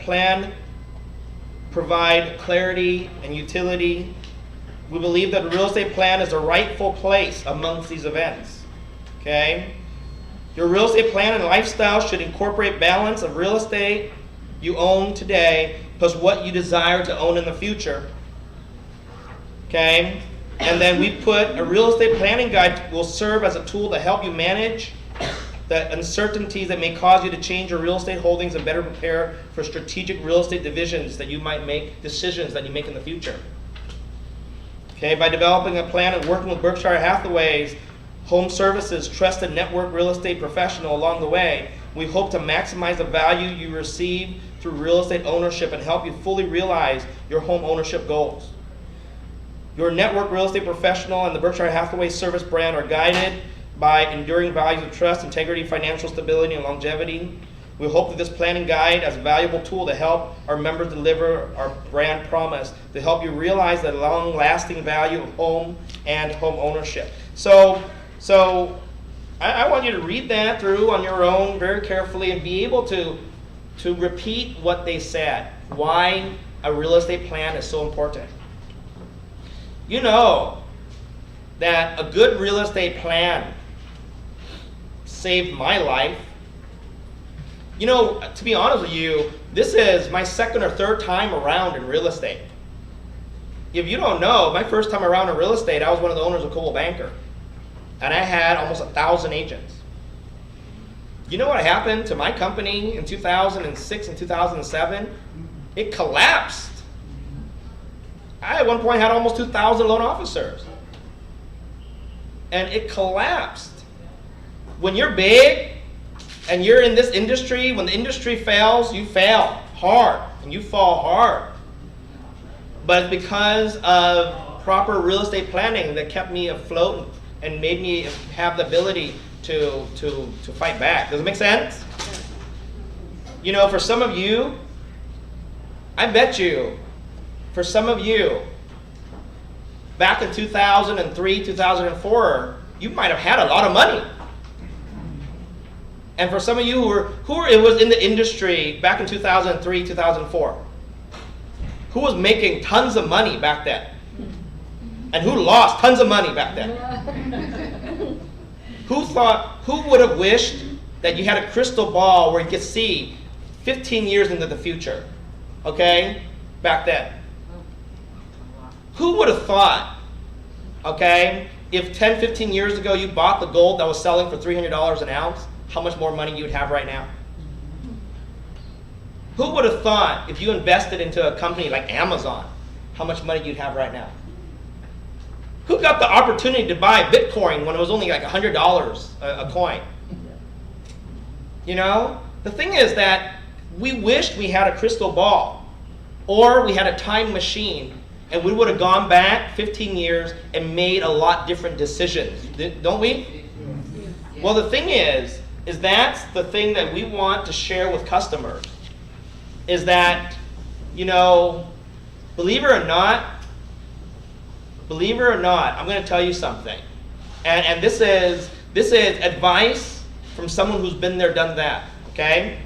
provide clarity and utility. We believe that a real estate plan is a rightful place amongst these events. Okay? Your real estate plan and lifestyle should incorporate balance of real estate you own today plus what you desire to own in the future. Okay? And then we put a real estate planning guide will serve as a tool to help you manage the uncertainties that may cause you to change your real estate holdings and better prepare for strategic real estate decisions that you make in the future. Okay, by developing a plan and working with Berkshire Hathaway's Home Services trusted network real estate professional along the way, we hope to maximize the value you receive through real estate ownership and help you fully realize your home ownership goals. Your network real estate professional and the Berkshire Hathaway service brand are guided by enduring values of trust, integrity, financial stability, and longevity. We hope that this planning guide is a valuable tool to help our members deliver our brand promise, to help you realize the long-lasting value of home and home ownership. So I want you to read that through on your own very carefully and be able to repeat what they said, why a real estate plan is so important. You know that a good real estate plan saved my life. You know, to be honest with you, this is my second or third time around in real estate. If you don't know, my first time around in real estate, I was one of the owners of Coldwell Banker. And I had almost 1,000 agents. You know what happened to my company in 2006 and 2007? It collapsed. I at one point had almost 2,000 loan officers. And it collapsed. When you're big and you're in this industry, when the industry fails, you fail hard and you fall hard. But it's because of proper real estate planning that kept me afloat and made me have the ability to fight back. Does it make sense? You know, for some of you, I bet you, for some of you, back in 2003, 2004, you might have had a lot of money. And for some of you who was in the industry back in 2003, 2004, who was making tons of money back then? And who lost tons of money back then? Who would have wished that you had a crystal ball where you could see 15 years into the future? Okay? Back then. Who would have thought, okay, if 10, 15 years ago you bought the gold that was selling for $300 an ounce, how much more money you would have right now? Who would have thought if you invested into a company like Amazon, how much money you'd have right now? Who got the opportunity to buy Bitcoin when it was only like $100 a coin? You know, the thing is that we wished we had a crystal ball or we had a time machine and we would have gone back 15 years and made a lot different decisions, don't we? Well, the thing is that's the thing that we want to share with customers, is that, you know, believe it or not, I'm going to tell you something. And this is advice from someone who's been there, done that, okay?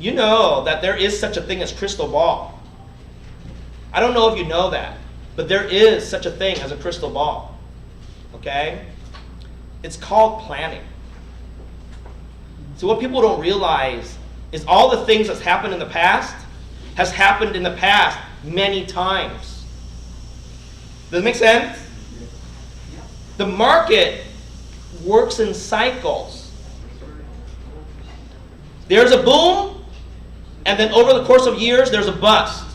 You know that there is such a thing as crystal ball. I don't know if you know that, but there is such a thing as a crystal ball, okay? It's called planning. So what people don't realize is all the things that's happened in the past has happened in the past many times. Does it make sense? The market works in cycles. There's a boom, and then over the course of years, there's a bust.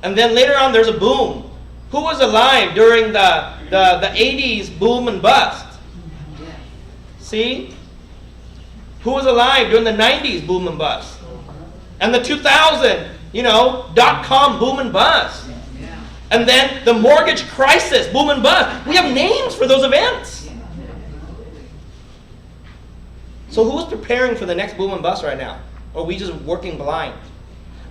And then later on, there's a boom. Who was alive during the 80s boom and bust? See? Who was alive during the 90s boom and bust? And the 2000, .com boom and bust. And then the mortgage crisis, boom and bust. We have names for those events. So who's preparing for the next boom and bust right now? Or are we just working blind?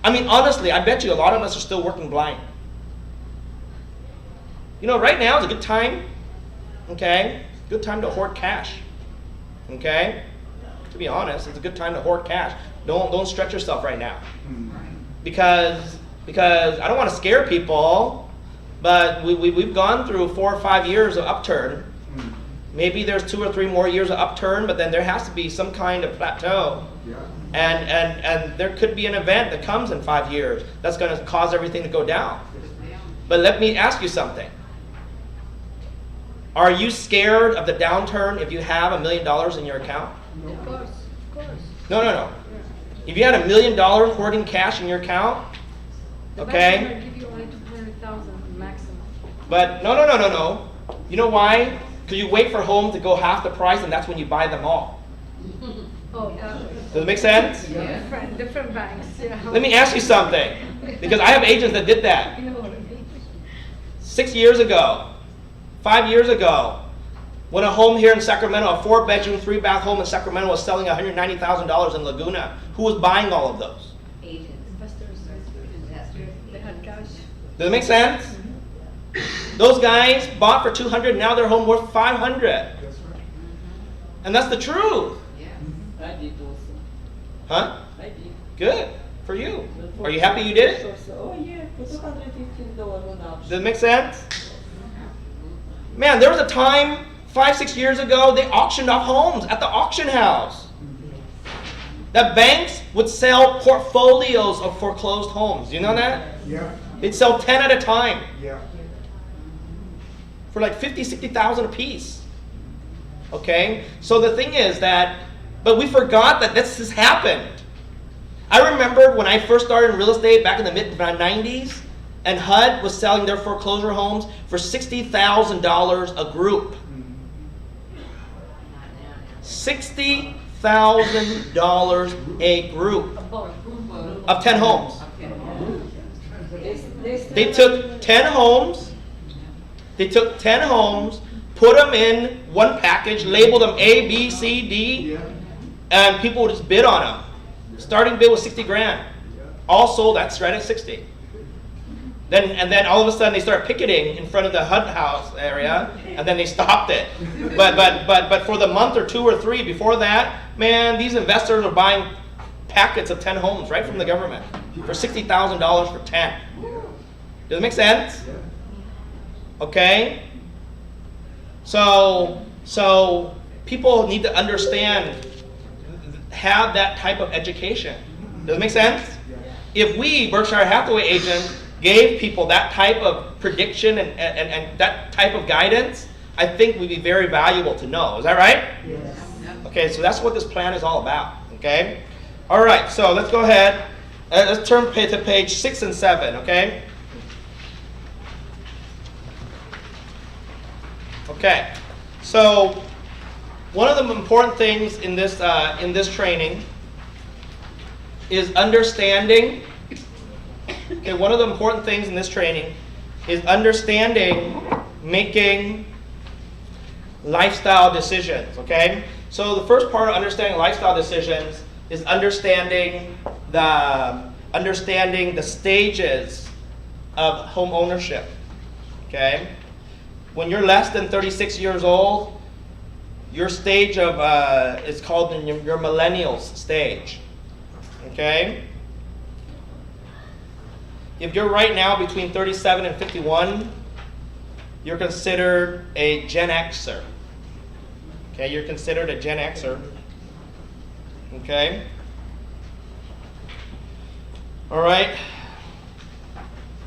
I mean, honestly, I bet you a lot of us are still working blind. Right now is a good time, okay? Good time to hoard cash, okay? To be honest, it's a good time to hoard cash. Don't stretch yourself right now. Because I don't want to scare people, but we've gone through 4 or 5 years of upturn. Maybe there's 2 or 3 more years of upturn, but then there has to be some kind of plateau. Yeah. And there could be an event that comes in 5 years that's going to cause everything to go down. But let me ask you something. Are you scared of the downturn if you have $1 million in your account? Of course. No. If you had $1 million hoarding cash in your account, The okay? maximum I give you only 200,000 maximum. But no. You know why? Because you wait for home to go half the price, and that's when you buy them all. Oh, yeah. Does it make sense? Different banks, yeah. Let me ask you something, because I have agents that did that. You know what I mean? 6 years ago, 5 years ago, when a home here in Sacramento, a 4-bedroom, 3-bath home in Sacramento was selling $190,000 in Laguna, who was buying all of those? Investors, they had cash. Does it make sense? Those guys bought for $200, now their home worth $500. That's right. And that's the truth. I did also. Huh? I did. Good. For you. Are you happy you did it? Oh yeah, for $215 on option. Does it make sense? Man, there was a time 5-6 years ago they auctioned off homes at the auction house. That banks would sell portfolios of foreclosed homes. You know that? Yeah. They'd sell 10 at a time Yeah. for like 50, 60,000 a piece. Okay? So the thing is but we forgot that this has happened. I remember when I first started in real estate back in the mid-90s, and HUD was selling their foreclosure homes for $60,000 a group. $60,000 a group of 10 homes. They took 10 homes. Put them in one package, labeled them A, B, C, D, and people would just bid on them. Starting bid was 60 grand. All sold at right at 60. Then all of a sudden they started picketing in front of the HUD house area, and then they stopped it. But for the month or 2 or 3 before that, man, these investors are buying packets of 10 homes right from the government for $60,000 for 10. Does it make sense? Okay. So people need to understand, have that type of education. Does it make sense? If we, Berkshire Hathaway agents, gave people that type of prediction and that type of guidance, I think would be very valuable to know. Is that right? Yes. Okay, so that's what this plan is all about. Okay? All right, so let's go ahead. Let's turn to page 6 and 7, okay? Okay, so one of the important things in this training is understanding. Okay, one of the important things in this training is understanding making lifestyle decisions. Okay, so the first part of understanding lifestyle decisions is understanding the stages of home ownership. Okay. When you're less than 36 years old, your stage of is called your millennials stage. Okay? If you're right now between 37 and 51, you're considered a Gen Xer. Okay, you're considered a Gen Xer. Okay? All right.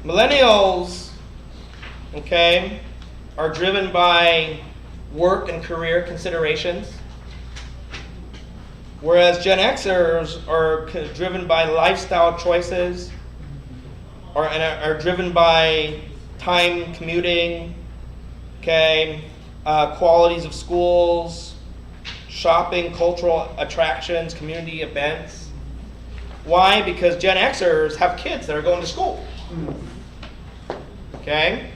Millennials, okay, are driven by work and career considerations, whereas Gen Xers are driven by lifestyle choices, are driven by time commuting, okay, qualities of schools, shopping, cultural attractions, community events. Why? Because Gen Xers have kids that are going to school. Okay?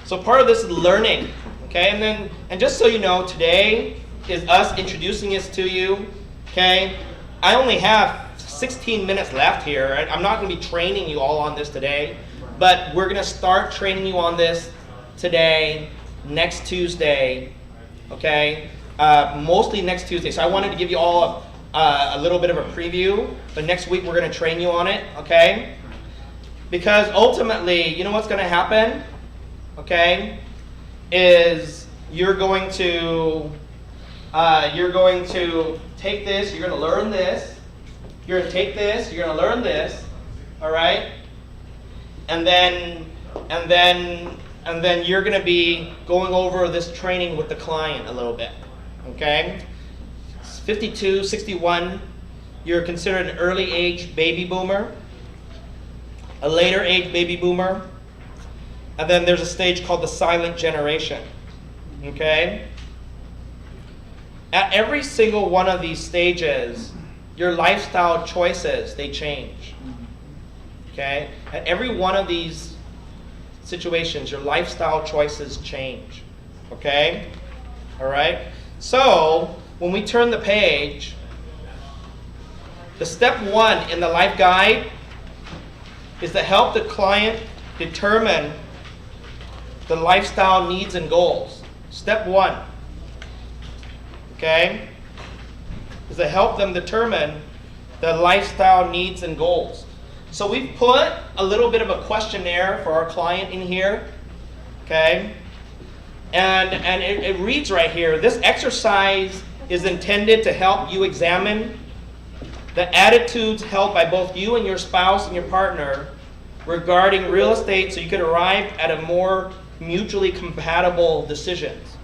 So part of this is learning. Okay? And just so you know, today is us introducing this to you. Okay? I only have 16 minutes left here. I'm not going to be training you all on this today, but we're going to start training you on this today, next Tuesday, okay? Mostly next Tuesday. So I wanted to give you all a little bit of a preview, but next week we're going to train you on it, okay? Because ultimately, you know what's going to happen, okay, is you're going to take this, you're going to learn this, you're going to take this, you're going to learn this, all right? And then you're going to be going over this training with the client a little bit, okay? 52, 61, you're considered an early age baby boomer, a later age baby boomer, and then there's a stage called the silent generation, okay? At every single one of these stages, your lifestyle choices, they change, okay? At every one of these situations, your lifestyle choices change, okay? All right? So, when we turn the page, the step 1 in the life guide is to help the client determine the lifestyle needs and goals. Step 1, okay, is to help them determine the lifestyle needs and goals. So we've put a little bit of a questionnaire for our client in here, okay? And it reads right here, this exercise is intended to help you examine the attitudes held by both you and your spouse and your partner regarding real estate so you could arrive at a more mutually compatible decisions.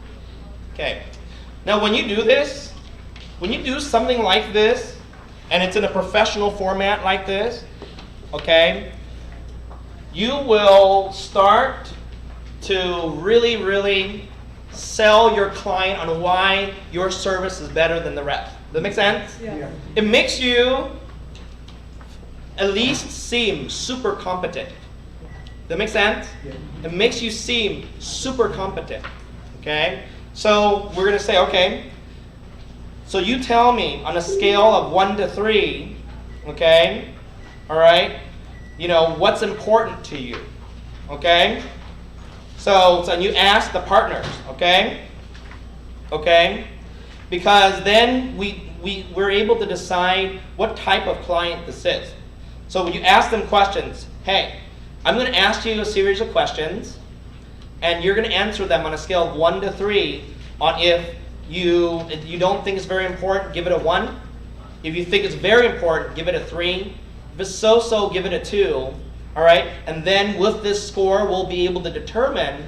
Okay. Now when you do this, when you do something like this, and it's in a professional format like this, okay, you will start to really, really sell your client on why your service is better than the rest. Does that make sense? Yeah. It makes you at least seem super competent. Does that make sense? Yeah. It makes you seem super competent. Okay? So we're going to say, okay, so you tell me on a scale of 1 to 3, okay, all right, you know, what's important to you, okay? So you ask the partners, okay? Okay? Because then we're able to decide what type of client this is. So when you ask them questions, hey, I'm going to ask you a series of questions, and you're going to answer them on a scale of 1 to 3 on if you don't think it's very important, give it a 1. If you think it's very important, give it a 3. If it's so-so, give it a 2. All right? And then with this score, we'll be able to determine,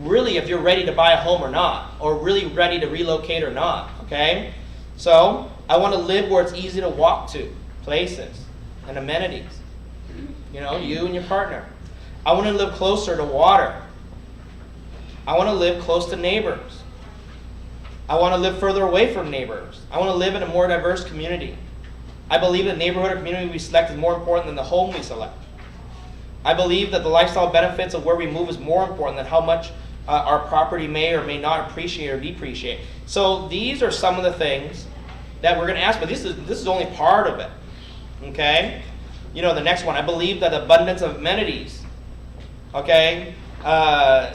really if you're ready to buy a home or not, or really ready to relocate or not. Okay? So I want to live where it's easy to walk to, places and amenities. You know, you and your partner. I want to live closer to water. I want to live close to neighbors. I want to live further away from neighbors. I want to live in a more diverse community. I believe the neighborhood or community we select is more important than the home we select. I believe that the lifestyle benefits of where we move is more important than how much our property may or may not appreciate or depreciate. So these are some of the things that we're going to ask, but this is only part of it. Okay? You know, the next one, I believe that abundance of amenities, okay,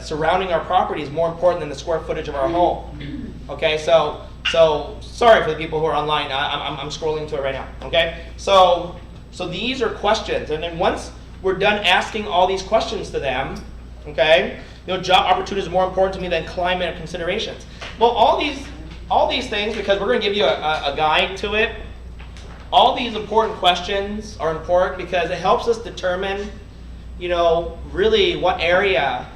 surrounding our property is more important than the square footage of our home. Okay, so sorry for the people who are online. I'm scrolling to it right now. Okay, so these are questions, and then once we're done asking all these questions to them, okay, you know, job opportunity is more important to me than climate considerations. Well, all these things, because we're going to give you a guide to it. All these important questions are important because it helps us determine, you know, really what area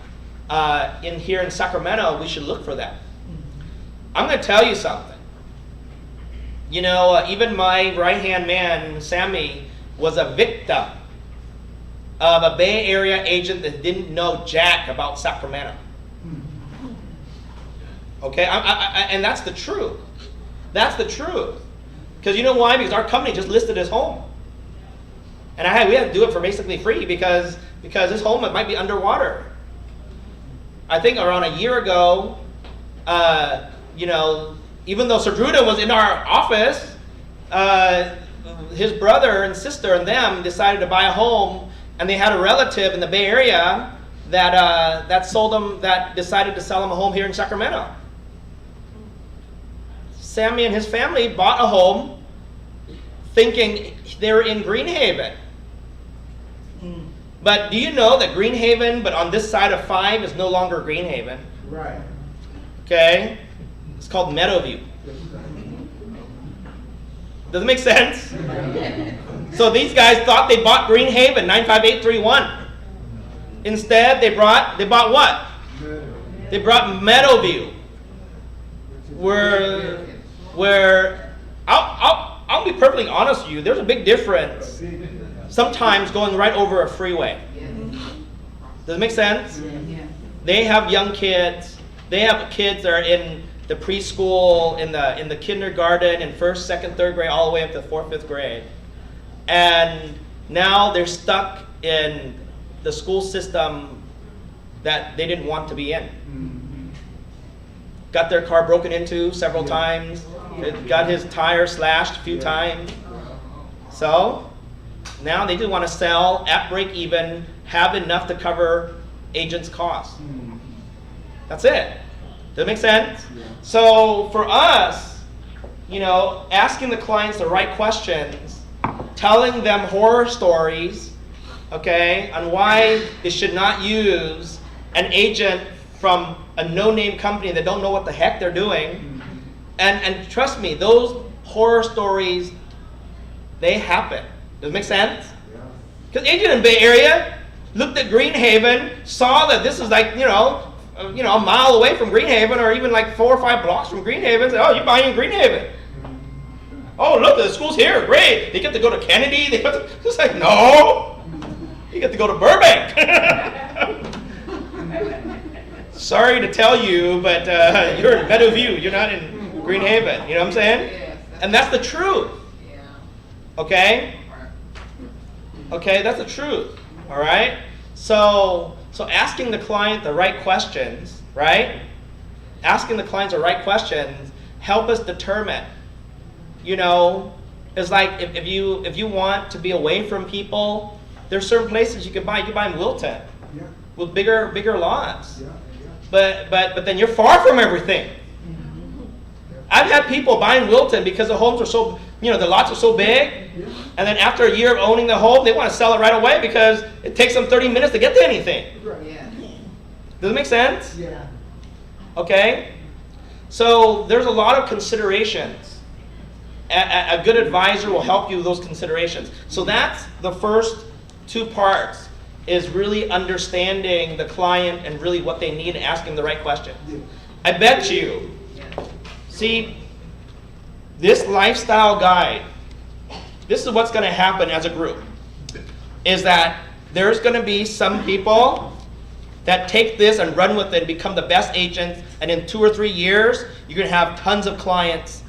in here in Sacramento we should look for them. I'm going to tell you something. You know, even my right-hand man, Sammy, was a victim of a Bay Area agent that didn't know jack about Sacramento. Okay, and that's the truth. That's the truth. Because you know why? Because our company just listed his home. And we had to do it for basically free because his home might be underwater. I think around a year ago, you know, even though Sir Druda was in our office, his brother and sister and them decided to buy a home, and they had a relative in the Bay Area that decided to sell them a home here in Sacramento. Sammy and his family bought a home thinking they were in Greenhaven. But do you know that Greenhaven, but on this side of 5, is no longer Greenhaven? Right. Okay? It's called Meadowview. Does it make sense? So these guys thought they bought Greenhaven, 95831. Instead, they bought what? They brought Meadowview. Where I'll be perfectly honest with you, there's a big difference sometimes going right over a freeway. Does it make sense? They have young kids. They have kids that are in the preschool, in the kindergarten, in 1st, 2nd, 3rd grade, all the way up to 4th, 5th grade. And now they're stuck in the school system that they didn't want to be in. Got their car broken into several times. Got his tire slashed a few times. So now they just want to sell at break even, have enough to cover agents' costs. That's it. Does it make sense? So for us, you know, asking the clients the right questions, telling them horror stories, okay, on why they should not use an agent from a no-name company that don't know what the heck they're doing. And trust me, those horror stories, they happen. Does it make sense? Because agent in Bay Area looked at Greenhaven, saw that this is like, you know, a mile away from Greenhaven, or even like 4 or 5 blocks from Greenhaven. Said, oh, you're buying in Greenhaven. Oh, look, the school's here. Great. They get to go to Kennedy. It's like, no. You get to go to Burbank. Sorry to tell you, but you're in Meadowview. You're not in Greenhaven. You know what I'm saying? And that's the truth. Okay? Okay, that's the truth. All right? So asking the client the right questions, right? Asking the clients the right questions help us determine. You know, it's like if you want to be away from people, there's certain places you can buy. You can buy in Wilton with bigger lots. But then you're far from everything. I've had people buy in Wilton because the homes are so, you know, the lots are so big, and then after a year of owning the home, they want to sell it right away because it takes them 30 minutes to get to anything. Does it make sense? Yeah. Okay? So there's a lot of considerations. A good advisor will help you with those considerations. So that's the first 2 parts, is really understanding the client and really what they need and asking the right question. I bet you, see, this lifestyle guide, this is what's going to happen as a group, is that there's going to be some people that take this and run with it and become the best agents, and in 2 or 3 years, you're going to have tons of clients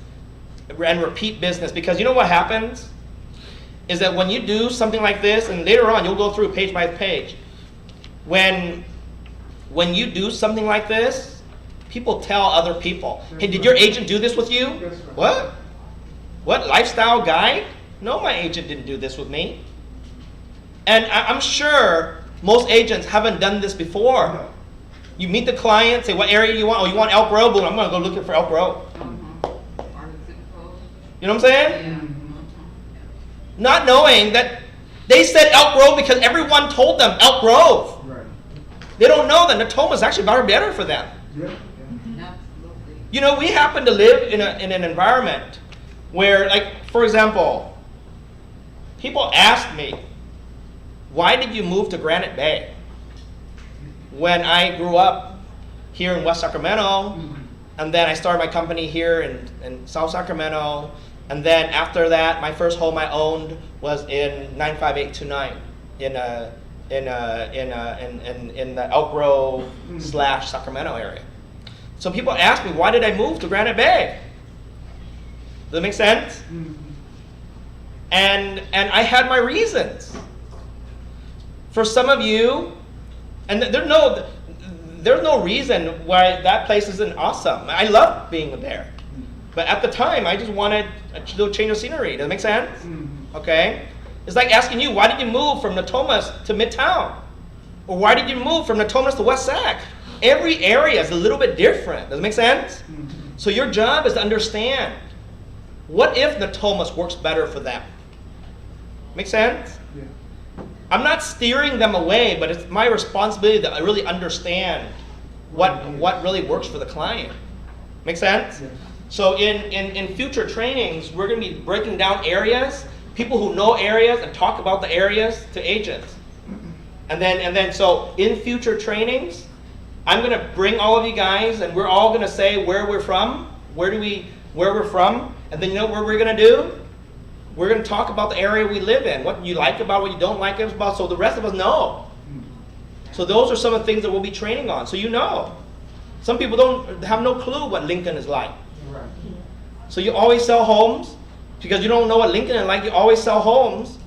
and repeat business. Because you know what happens? Is that when you do something like this, and later on you'll go through page by page, when you do something like this, people tell other people, hey, did your agent do this with you? What? What, lifestyle guide? No, my agent didn't do this with me. And I'm sure most agents haven't done this before. You meet the client, say, what area do you want? Oh, you want Elk Grove? Boom, I'm going to go looking for Elk Grove. You know what I'm saying? Not knowing that they said Elk Grove because everyone told them Elk Grove. Right. They don't know that Natoma is actually better for them. You know, we happen to live in an environment where, like, for example, people ask me, why did you move to Granite Bay? When I grew up here in West Sacramento, and then I started my company here in South Sacramento, and then after that, my first home I owned was in 95829 in the Elk Grove / Sacramento area. So people ask me, why did I move to Granite Bay? Does that make sense? And I had my reasons. For some of you, and there's no reason why that place isn't awesome. I love being there. But at the time, I just wanted a little change of scenery. Does that make sense? Okay? It's like asking you, why did you move from Natomas to Midtown? Or why did you move from Natomas to West Sac? Every area is a little bit different. Does it make sense? So your job is to understand, what if Natomas works better for them? Make sense? Yeah. I'm not steering them away, but it's my responsibility to really understand what really works for the client. Make sense? Yeah. So in future trainings, we're going to be breaking down areas, people who know areas, and talk about the areas to agents. And then so in future trainings, I'm going to bring all of you guys, and we're all going to say where we're from, where we're from, and then you know what we're going to do? We're going to talk about the area we live in, what you like about, what you don't like about, so the rest of us know. So those are some of the things that we'll be training on, so you know. Some people have no clue what Lincoln is like. Right. So you always sell homes, because you don't know what Lincoln is like, you always sell homes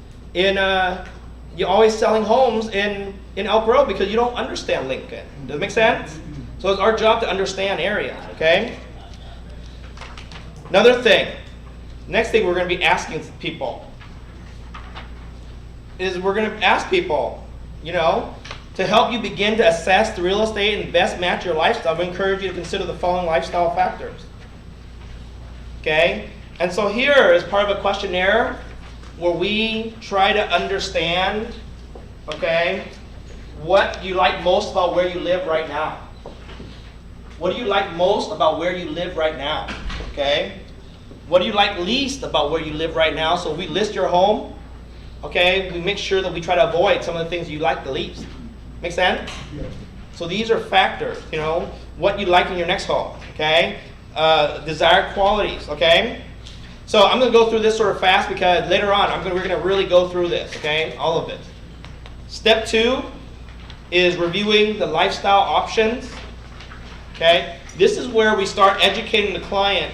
you're always selling homes in Elk Grove because you don't understand Lincoln. Does it make sense? So it's our job to understand areas, okay? Another thing, next thing we're going to be asking people is we're going to ask people, you know, to help you begin to assess the real estate and best match your lifestyle, we encourage you to consider the following lifestyle factors. Okay? And so here is part of a questionnaire where we try to understand, okay, what you like most about where you live right now. What do you like most about where you live right now? Okay? What do you like least about where you live right now? So if we list your home, okay, we make sure that we try to avoid some of the things you like the least. Make sense? Yeah. So these are factors, you know, what you like in your next home, okay? Desired qualities, okay? So I'm going to go through this sort of fast because later on we're going to really go through this, okay? All of it. Step 2 is reviewing the lifestyle options, okay? This is where we start educating the client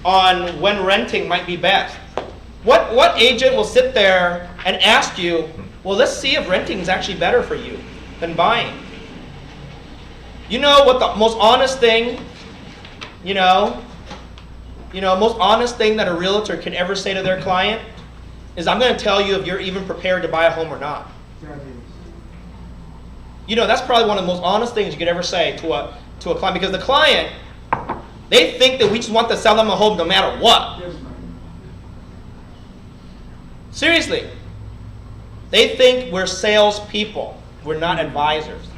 on when renting might be best. What agent will sit there and ask you, well, let's see if renting is actually better for you than buying? You know what the most honest thing, most honest thing that a realtor can ever say to their client is, I'm going to tell you if you're even prepared to buy a home or not. You know, that's probably one of the most honest things you could ever say to a client, because the client, they think that we just want to sell them a home no matter what. Seriously. They think we're salespeople. We're not advisors.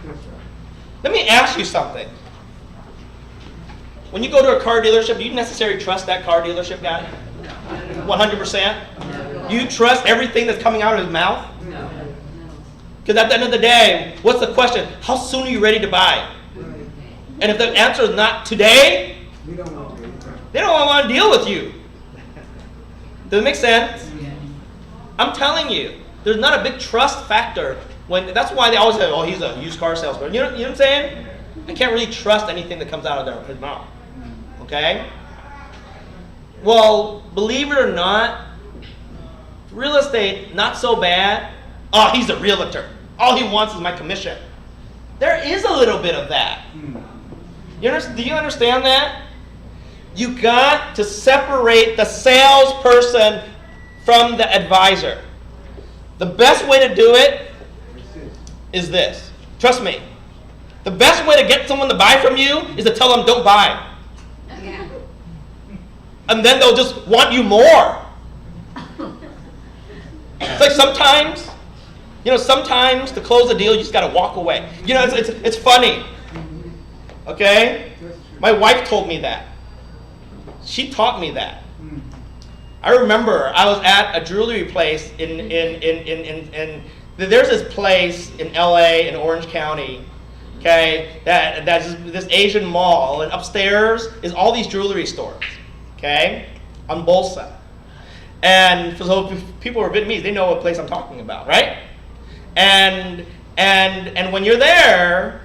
Let me ask you something. When you go to a car dealership, do you necessarily trust that car dealership guy? 100%? Do you trust everything that's coming out of his mouth? Because at the end of the day, what's the question? How soon are you ready to buy? And if the answer is not today, they don't want to deal with you. Does it make sense? I'm telling you, there's not a big trust factor. That's why they always say, oh, he's a used car salesman. You know what I'm saying? I can't really trust anything that comes out of his mouth. Okay? Well, believe it or not, real estate, not so bad. Oh, he's a realtor. All he wants is my commission. There is a little bit of that. Do you understand that? You got to separate the salesperson from the advisor. The best way to do it is this. Trust me. The best way to get someone to buy from you is to tell them don't buy. Yeah. And then they'll just want you more. It's like sometimes to close a deal, you just got to walk away. It's funny. Okay? My wife told me that. She taught me that. I remember I was at a jewelry place in there's this place in LA in Orange County, okay, that's this Asian mall, and upstairs is all these jewelry stores, okay, on Bolsa. And so if people are Vietnamese, they know what place I'm talking about, right? And when you're there,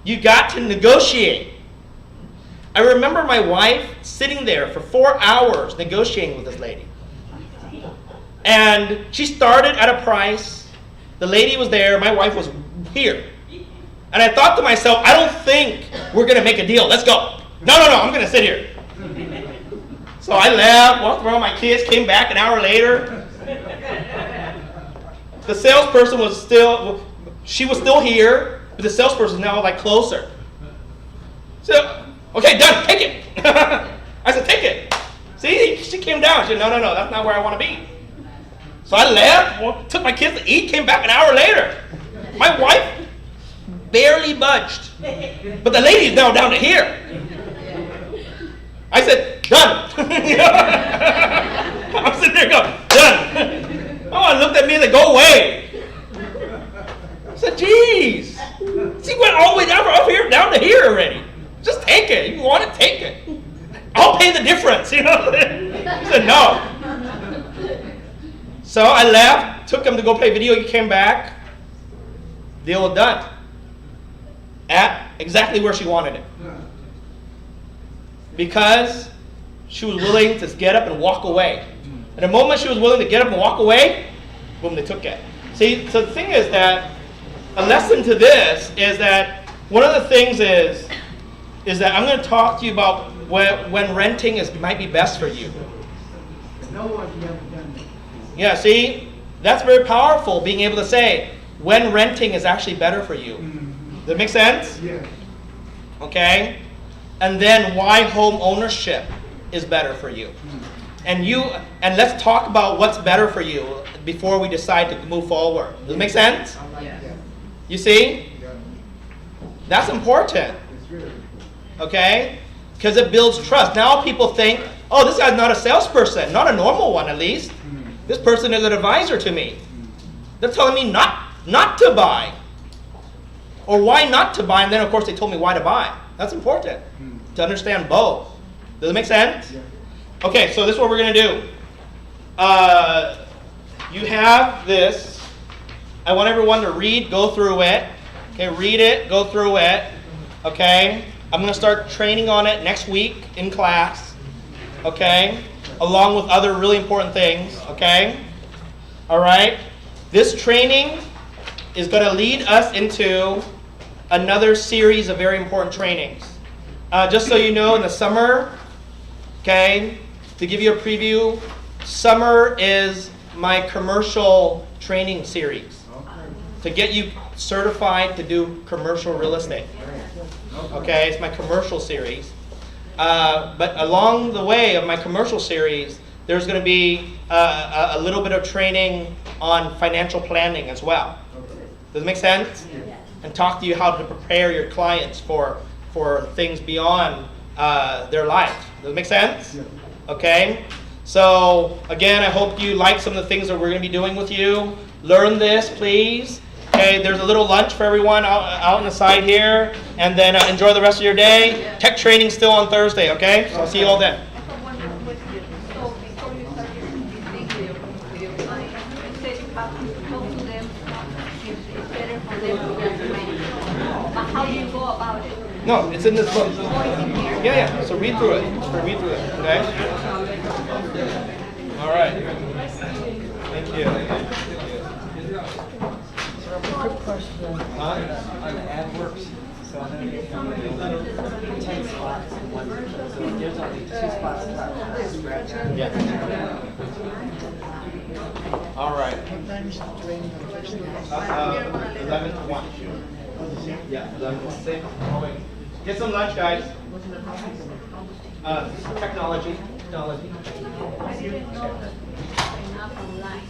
You got to negotiate. I remember my wife sitting there for 4 hours negotiating with this lady. And she started at a price. The lady was there. My wife was here. And I thought to myself, I don't think we're going to make a deal. Let's go. No, I'm going to sit here. So I left, walked around my kids, came back an hour later. The salesperson was still here, but the salesperson now like closer. So, okay, done, take it. I said, take it. See, she came down. She said, no, that's not where I want to be. So I left, took my kids to eat, came back an hour later. My wife barely budged. But the lady is now down to here. I said, done. I'm sitting there going, done. Oh, I looked at me and they go away. I said, geez. She went all the way down from up here down to here already. Just take it. You want it, take it. I'll pay the difference, I said, no. So I left, took him to go play video. He came back. Deal was done. At exactly where she wanted it. Because she was willing to get up and walk away. And the moment she was willing to get up and walk away, boom, they took it. See, so the thing is that a lesson to this is that one of the things is that I'm going to talk to you about when renting might be best for you. Yeah, see, that's very powerful, being able to say when renting is actually better for you. Does that make sense? Yeah. Okay? And then why home ownership is better for you. And let's talk about what's better for you before we decide to move forward. Does it make sense? You see? That's important. Okay? Because it builds trust. Now people think, oh, this guy's not a salesperson, not a normal one at least. This person is an advisor to me. They're telling me not to buy. Or why not to buy, and then of course they told me why to buy. That's important, to understand both. Does it make sense? Yeah. Okay, so this is what we're going to do. You have this. I want everyone to read, go through it. Okay, read it, go through it. Okay? I'm going to start training on it next week in class. Okay? Along with other really important things. Okay? All right? This training is going to lead us into another series of very important trainings. Just so you know, in the summer, okay, to give you a preview, summer is my commercial training series to get you certified to do commercial real estate. Okay, it's my commercial series. But along the way of my commercial series, there's going to be a little bit of training on financial planning as well. Does it make sense? And talk to you how to prepare your clients for things beyond their life. Does it make sense? Okay? So, again, I hope you like some of the things that we're going to be doing with you. Learn this, please. Okay, there's a little lunch for everyone out on the side here. And then enjoy the rest of your day. Tech training still on Thursday, okay? So I'll see you all then. So before you start using this video, you said you have to talk to them if it's better for them to get training. But how do you go about it? No, it's in this book. Oh, it's in here? Yeah. So read through it. Read through it, okay? All right. Thank you. Quick question on Adwerx. So I know you have 10 spots in one. So there's only 2 spots left. Scratch out. Yeah. All right. 11 to 1. Yeah, 11 to 1. Oh, wait. Get some lunch, guys. Technology. I didn't know enough online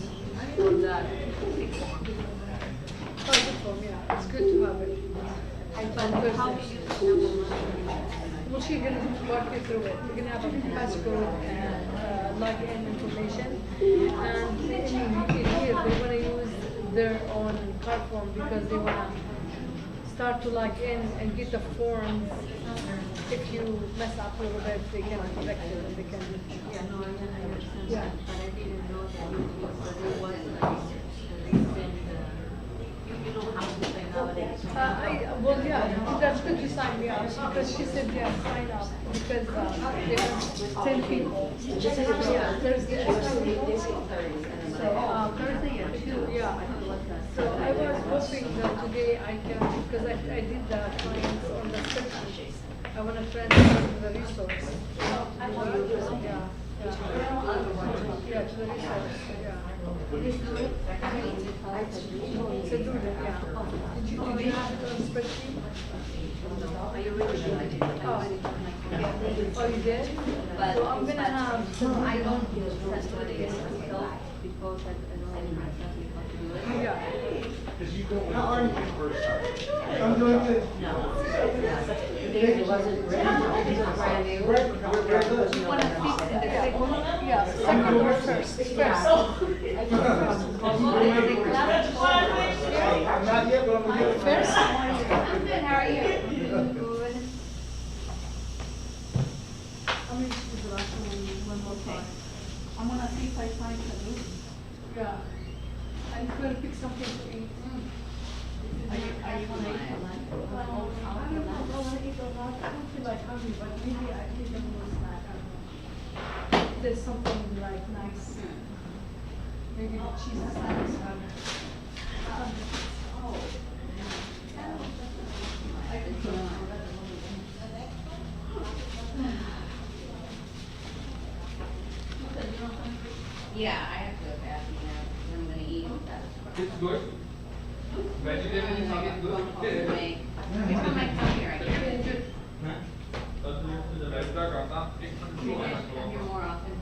for that. Oh, good for me. It's good to have it. But how do you well, she's going to walk you through it. You're going to have a passcode and login information. And here, they want to use their own card form because they want to start to log in and get the forms. If you mess up a little bit, they can correct it and they can. Yeah, no, I understand Yeah. that, but I didn't know that because there was like, they sent, you know how to say nowadays. Well, yeah, that's good you signed me up, because she said, yeah, sign up, because there's 10 people. Yeah, Thursday, actually. So, Thursday at 2, yeah. So I was hoping that today I can, because I did the clients on the spreadsheet. I want to transfer the resource. Yeah. Yeah, to the resource, yeah. So do that, yeah. Did you have it on spreadsheet? Oh, you did? So I'm gonna have. So I don't use sensitivity because I don't have to Yeah. How are you? I'm doing good. It wasn't brand new. It was brand new. You wanna fix in the second? Yeah, second or first? First. I'm not yet, but I'm gonna get it. First? I'm good, how are you? Good. I'm gonna choose the last one more time. I'm gonna see if I find the new. Yeah. I'm gonna pick something to eat. Are you gonna eat for lunch? I don't know, I wanna eat a lot. I don't feel like hungry, but maybe I eat a little snack, I don't know. There's something like nice. Maybe the cheese snacks. Yeah, I have to go back and I'm gonna eat. It's good. Vegetarian is not good. Every time I come here, I get it. I'm here more often.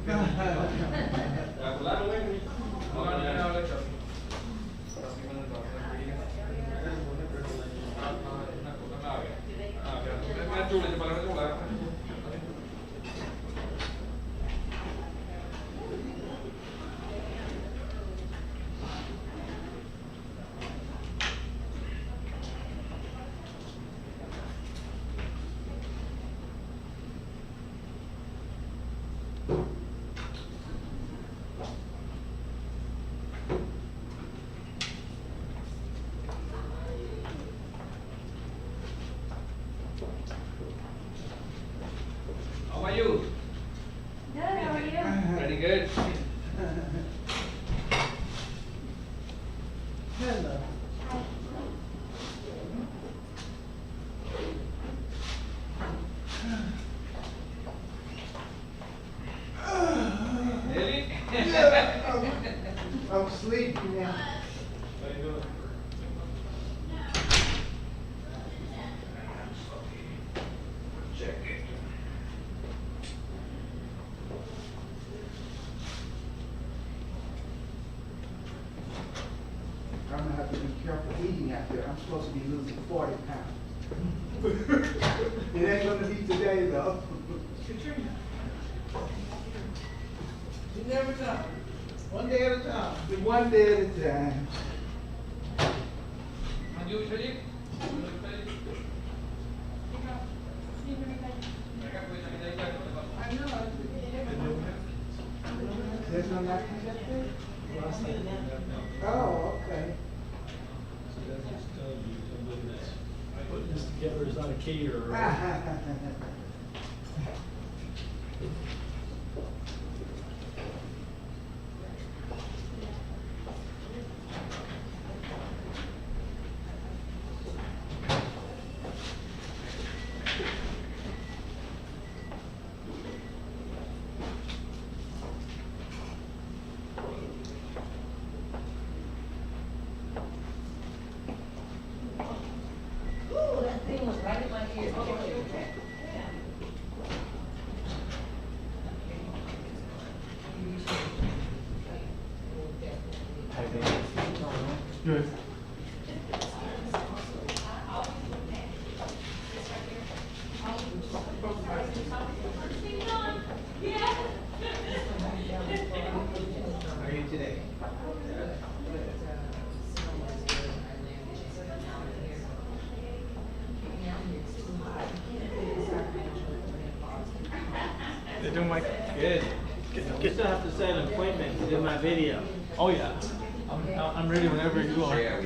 How are you? Good, how are you? Very good. Hello. Really? I'm sleepy now. Very good. Check it. I'm gonna have to be careful eating out there. I'm supposed to be losing 40 pounds. It ain't gonna be today though. Katrina. You never know. One day at a time. One day at a time. And you, Shalik? There's no napkins up there? Oh, okay. Putting this together is not a caterer. Good. How are you today? They're doing my good. You still have to set an appointment to do my video. Oh yeah, I'm ready whenever you are. Yeah.